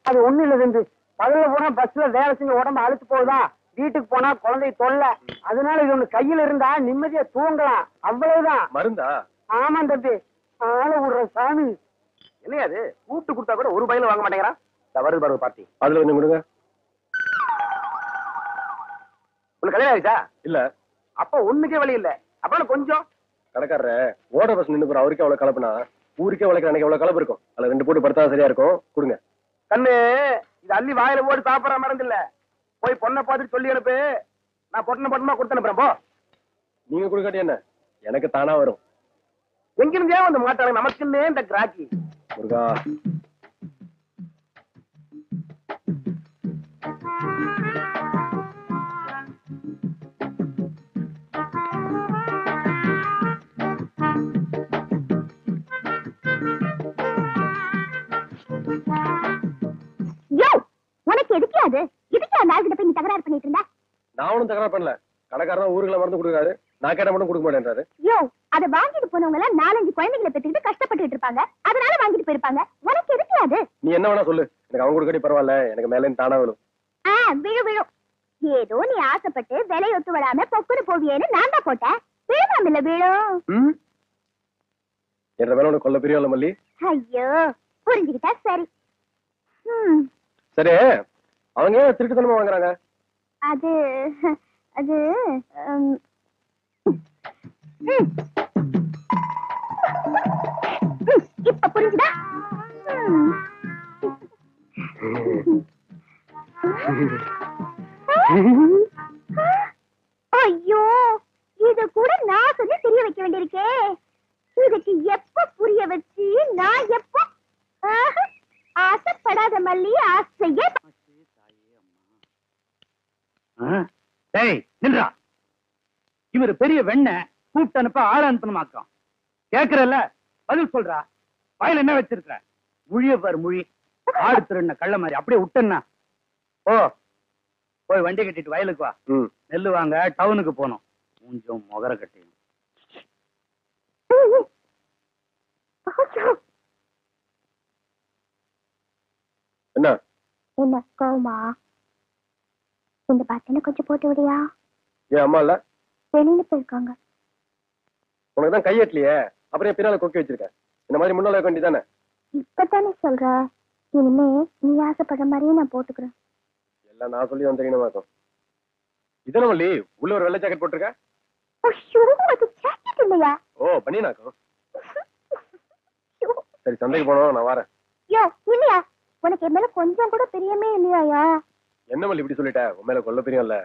அது ஒண்ணு இல்ல தம்பி. பகல்ல போனா பஸ்ல வேலை செஞ்சு உடம்பு அழுத்து போகுதா, வீட்டுக்கு போனா குழந்தை தொல்லை. அதனால இது ஒண்ணு கையில இருந்தா நிம்மதியா தூங்கலாம். அவ்வளவுதான். மருந்தா? ஆமா தம்பி. ஆள விடுற சாமி. என்னையாது கூப்பிட்டு கொடுத்தா கூட ஒரு பையில வாங்க மாட்டேங்கிறான். வருது பாருங்க பார்ட்டி. அதுல கொஞ்சம் கொடுங்க. உனக்கு கல்யாணம் ஆயிடுச்சா? இல்ல. அப்ப ஒண்ணுக்கே வழி இல்ல. அப்புறம் கொஞ்சம் கடைக்காரர ஓட பஸ் நின்று போற அவருக்கே அவ்வளவு கலப்புனா ஊருக்கே உழைக்கிற அன்னைக்கு எவ்வளவு கலப்பு இருக்கும். அதுல 2 போட்டு படுத்தா சரியா இருக்கும். கொடுங்க. கண்ணு, இது அள்ளி வாயில போட்டு சாப்பிடற மருந்து இல்ல. போய் பொண்ணை பார்த்துட்டு சொல்லி அனுப்பு. நான் பொண்ணை பட்டமா கொடுத்து அனுப்புறேன். போ. நீங்க கொடுக்காட்டி என்ன, எனக்கு தானா வரும். எங்கிருந்தே வந்து மாட்டாங்க நமக்குன்னே இந்த கிராக்கி. முருகா. யோ, உனக்கு எதுக்கு அது? இதுக்கு அந்த ஆள்கிட்ட போய் நீ தகராறு பண்ணிட்டு இருந்தா? நான் ஒண்ணும் தகராறு பண்ணல. கடைக்காரன் ஊருக்குள்ள மருந்து கொடுக்காரு. நான் கேட்ட மட்டும் கொடுக்க மாட்டேன்றாரு. யோ, அத வாங்கிட்டு போனவங்க எல்லாம் 4-5 குழந்தைகளை பெற்றுக்கிட்டு கஷ்டப்பட்டுட்டு இருப்பாங்க. அதனால வாங்கிட்டு போயிருப்பாங்க. உனக்கு எதுக்கு அது? நீ என்ன வேணா சொல்லு, எனக்கு அவங்க கொடுக்காட்டி பரவாயில்ல. எனக்கு மேல தானா விழும். விழும். ஏதோ நீ ஆசைப்பட்டு விலை ஒத்து வராம பொக்குன்னு போவியேன்னு நான் தான் போட்டேன். விழுவாம இல்ல விழும். என்ற மேல உனக்கு கொல்ல பிரியம் இல்ல மல்லி. ஐயோ, புரிஞ்சுக்கிட்டா சரி. சரி, அவங்க திருட்டுத்தனமா வாங்குறாங்க. அது அது இப்ப புரிஞ்சுதா? ஐயோ, இது கூட நான் சொல்லி தெரிய வைக்க வேண்டியிருக்கே. இதுக்கு எப்ப புரிய வச்சு நான் எப்ப ஆசைப்படாத மல்லி ஆசையே. நின்றா. இவரு பெரிய வெண்ண கூப்பிட்டு அனுப்ப ஆள அனுப்பணுமாக்கம். கேக்குறல்ல, பதில் சொல்றா. வாயில என்ன வச்சிருக்க? மொழிய பாரு, மொழி. ஆடு திருண்ண கள்ள மாதிரி அப்படியே விட்டேன்னா. ஓ, போய் வண்டி கட்டிட்டு வயலுக்கு வா. நெல்லு வாங்க டவுனுக்கு போனோம். கொஞ்சம் முகர கட்டி. என்ன என்ன கோமா? இந்த பாட்டில கொஞ்சம் போட்டு விடியா? ஏன் அம்மா இல்ல? வெளியில போயிருக்காங்க. உனக்கு தான் கையெட்டலையே, அப்புறம் பின்னால கொக்கி வச்சிருக்க. இந்த மாதிரி முன்னால வைக்க வேண்டியதானே? இப்பதானே சொல்ற. இனிமே நீ ஆசைப்படுற மாதிரியே நான் போட்டுக்கிறேன். எல்லாம் நான் சொல்லி வந்து தெரியணுமாக்கும். இதன மல்லி, உள்ள ஒரு வெள்ளை ஜாக்கெட் போட்டிருக்க. அது ஜாக்கெட் இல்லையா? ஓ, பண்ணினாக்கும். சரி, சந்தைக்கு போனோம், நான் வரேன். யோ, இல்லையா? உனக்கு என் மேல கொஞ்சம் கூட பிரியமே இல்லையா? என்ன மல்லி இப்படி சொல்லிட்ட? உன் மேல கொல்ல பிரியம் இல்ல.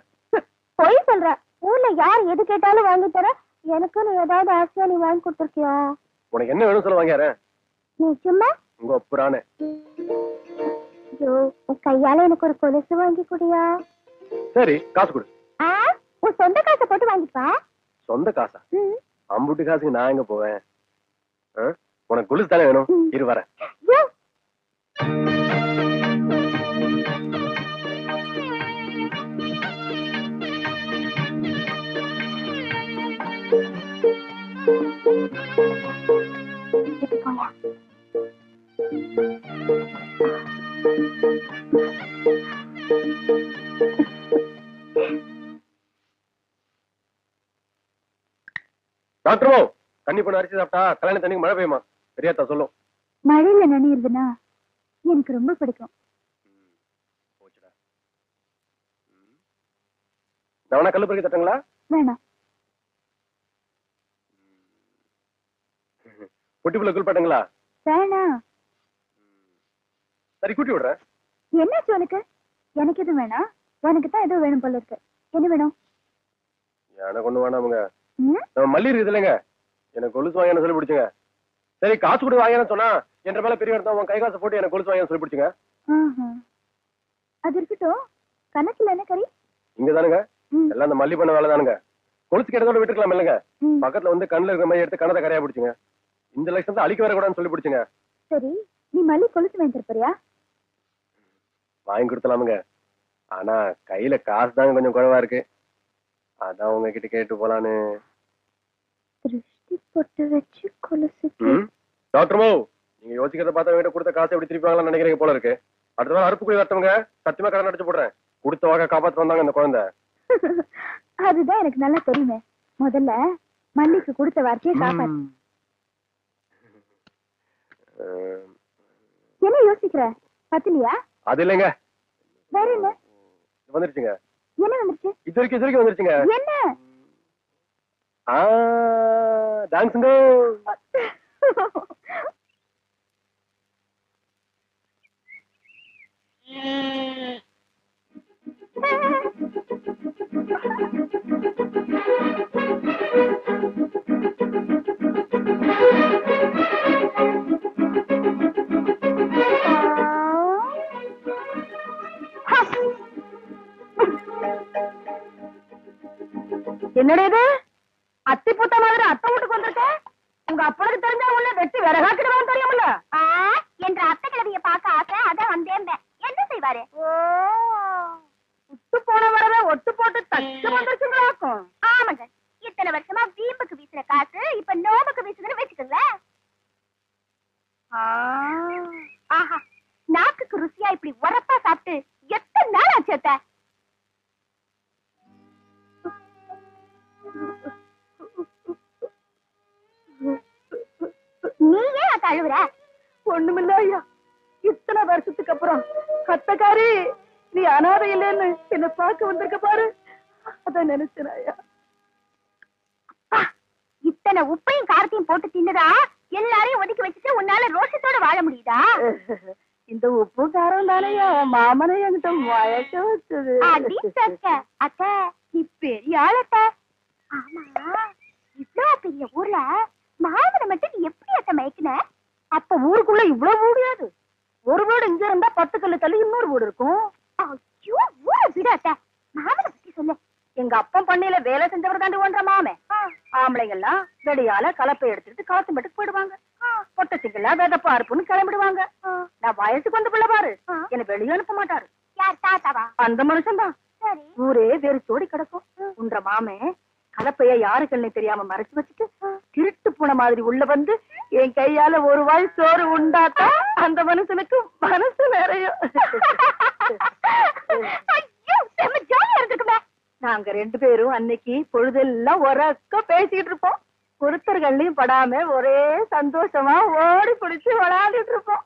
போய் சொல்ற. ஊர்ல யார் எது கேட்டாலும் வாங்கி தர. எனக்கு நீ ஏதாவது ஆசையா நீ வாங்கி கொடுத்துருக்கியா? உனக்கு என்ன வேணும் சொல்ல வாங்கிறேன். நீ சும்மா உங்க புராணே. ஐயோ, உன் கையால எனக்கு ஒரு கொலுசு வாங்கி குடியா? சரி, காசு கொடு. உன் சொந்த காசை போட்டு வாங்கிப்பா. சொந்த காசா? அம்புட்டு காசுக்கு நான் எங்க போவேன்? உனக்கு கொலுசு தானே வேணும். இரு வரேன். டாக்டர், தண்ணி பண்ண அரிசி சாப்பிட்டா கல்யாண தண்ணிக்கு மழை பெய்யுமா? பெரியாத்தா சொல்லும். மழையில நனையுதுன்னா எனக்கு ரொம்ப பிடிக்கும். நான் கல்லு பறிக்க தட்டுங்களா? வேணாம். குட்டிப்புள்ள குளிப்பாட்டுங்களா? வேணாம். சரி, கூட்டி விடுறேன். என்னாச்சு உனக்கு? எனக்கு எதுவும் வேணாம். உனக்கு தான் எதுவும் வேணும் போல இருக்கு. என்ன வேணும்? எனக்கு ஒண்ணு வேணாமுங்க. நம்ம மல்லி இருக்குது இல்லைங்க, எனக்கு கொலுசு வாங்கன்னு சொல்லி பிடிச்சுங்க. சரி, காசு கொடுத்து வாங்கன்னு சொன்னா என்ற மேல பெரிய இடத்த உன் கை காசு போட்டு எனக்கு கொலுசு வாங்கன்னு சொல்லி பிடிச்சுங்க. அது இருக்கட்டும். கணக்குல என்ன கறி? இங்க தானுங்க, எல்லாம் அந்த மல்லி பண்ண வேலை தானுங்க. கொலுசு கேட்டதோட விட்டுருக்கலாம் இல்லைங்க. பக்கத்துல வந்து கண்ணுல இருக்கிற மாதிரி எடுத்து கணத்தை கரையா பிடிச்சுங்க. இந்த லட்சத்தை அழிக்க வர கூடாதுன்னு சொல்லி பிடிச்சுங்க. சரி, நீ மல்லி கொலுசு வாங்கி தரப்பறியா? வாங்கி கொடுத்தலாமுங்க. ஆனா கையில காசு தாங்க கொஞ்சம் குறைவா இருக்கு. அதான் உங்ககிட்ட கேட்டு போலான்னு. திருஷ்டி போட்டு வச்சு கொலுசு. டாக்டர் மோ, நீங்க யோசிக்கிறத பார்த்தா வீட்டை கொடுத்த காசை எப்படி திருப்பி வாங்கலாம் நினைக்கிறீங்க போல இருக்கு. அடுத்த வாரம் அறுப்பு குழி வரட்டவங்க சத்தியமா கடன் அடிச்சு போடுறேன். கொடுத்த வாங்க காப்பாத்து வந்தாங்க இந்த குழந்தை. அதுதான் எனக்கு நல்லா தெரியுமே. முதல்ல மல்லிக்கு கொடுத்த வார்த்தையை காப்பாத்து. என்ன யோசிக்கிற? பத்திலியா? அது இல்லைங்க, வேற என்ன? வந்துருச்சுங்க. என்ன வந்துருச்சு? இது வரைக்கும் வந்துருச்சுங்க. என்ன? டான்ஸுங்க. என்னடா இது? அத்தி பூத்த மாதிரி அத்தை வீட்டுக்கு வந்திருக்க? உங்க அப்பனுக்கு தெரிஞ்சா உள்ள வெட்டி விறகாக்கிடுவான்னு தெரியுமில்ல? என்ற அத்தை கிழவிய பார்க்க ஆசை, அதான் வந்தேன். என்ன செய்வாரு? விட்டு போன வரத ஒட்டு போட்டு தச்சு வந்துருச்சுங்களாக்கும். ஆமாங்க, இத்தனை வருஷமா வீம்புக்கு வீசுற காசு இப்ப நோம்புக்கு வீசுதுன்னு வச்சுக்கோங்களேன். ஆஹா, நாக்குக்கு ருசியா இப்படி உரப்பா சாப்பிட்டு எத்தனை நாள் ஆச்சு அத்தை? நீ ஏன் அத்தை அழுவுற? ஒண்ணுமில்ல ஐயா, இத்தனை வருஷத்துக்கு அப்புறம் கத்தக்காரி நீ அனாதை இல்லைன்னு என்ன பார்க்க வந்திருக்க பாரு, அத நினைச்சேன் ஐயா. இத்தனை உப்பையும் காரத்தையும் போட்டு தின்னுதா எல்லாரையும் ஒதுக்கி வச்சுட்டு உன்னால ரோஷத்தோட வாழ முடியுதா? இந்த உப்பு காரம் தானையா மாமனை என்கிட்ட மயக்க வச்சது. அடி சக்க அத்தை, நீ பெரிய ஆள் அத்தை. ஆமா, இவ்ளோ பெரிய ஊர்ல மாமனை மட்டும் நீ எப்படி அத்தை மயக்கின? அப்ப ஊருக்குள்ள இவ்வளவு முடியாது. ஒரு வீடு இங்க இருந்தா 10 கல்லு தள்ளி இன்னொரு வீடு இருக்கும். ஐயோ, ஊரை விட அத்தை, மாமனை பத்தி சொல்லு. எங்க அப்பன் பண்ணையில வேலை செஞ்சவர் தாண்டி ஒன்ற மாமே. ஆம்பளைங்க எல்லாம் வெடியால கலப்பை எடுத்துட்டு காசு மட்டுக்கு போயிடுவாங்க. பொட்டச்சிங்கெல்லாம் விதப்பா அறுப்புன்னு கிளம்பிடுவாங்க. நான் வயசுக்கு வந்து பிள்ளை பாரு, என்ன வெளியே அனுப்ப மாட்டாரு. யார் தாத்தாவா? அந்த மனுஷன்தான். சரி, ஊரே வெறிச்சோடி கிடக்கும். உன்ற மாமே கலப்பைய யாருக்குன்னு தெரியாம மறைச்சு வச்சுட்டு திருட்டு போன மாதிரி உள்ள வந்து என் கையால ஒரு வாய் சோறு உண்டாத்தா அந்த மனுஷனுக்கு மனசு நிறையும். ஐயோ, செம்ம ஜாலியா இருந்துக்குமே. நாங்க 2 பேரும் அன்னைக்கு பொழுதெல்லாம் உறக்க பேசிக்கிட்டு இருப்போம். ஒருத்தர்கள்லயும் படாம ஒரே சந்தோஷமா ஓடி பிடிச்சு விளையாடிட்டு இருப்போம்.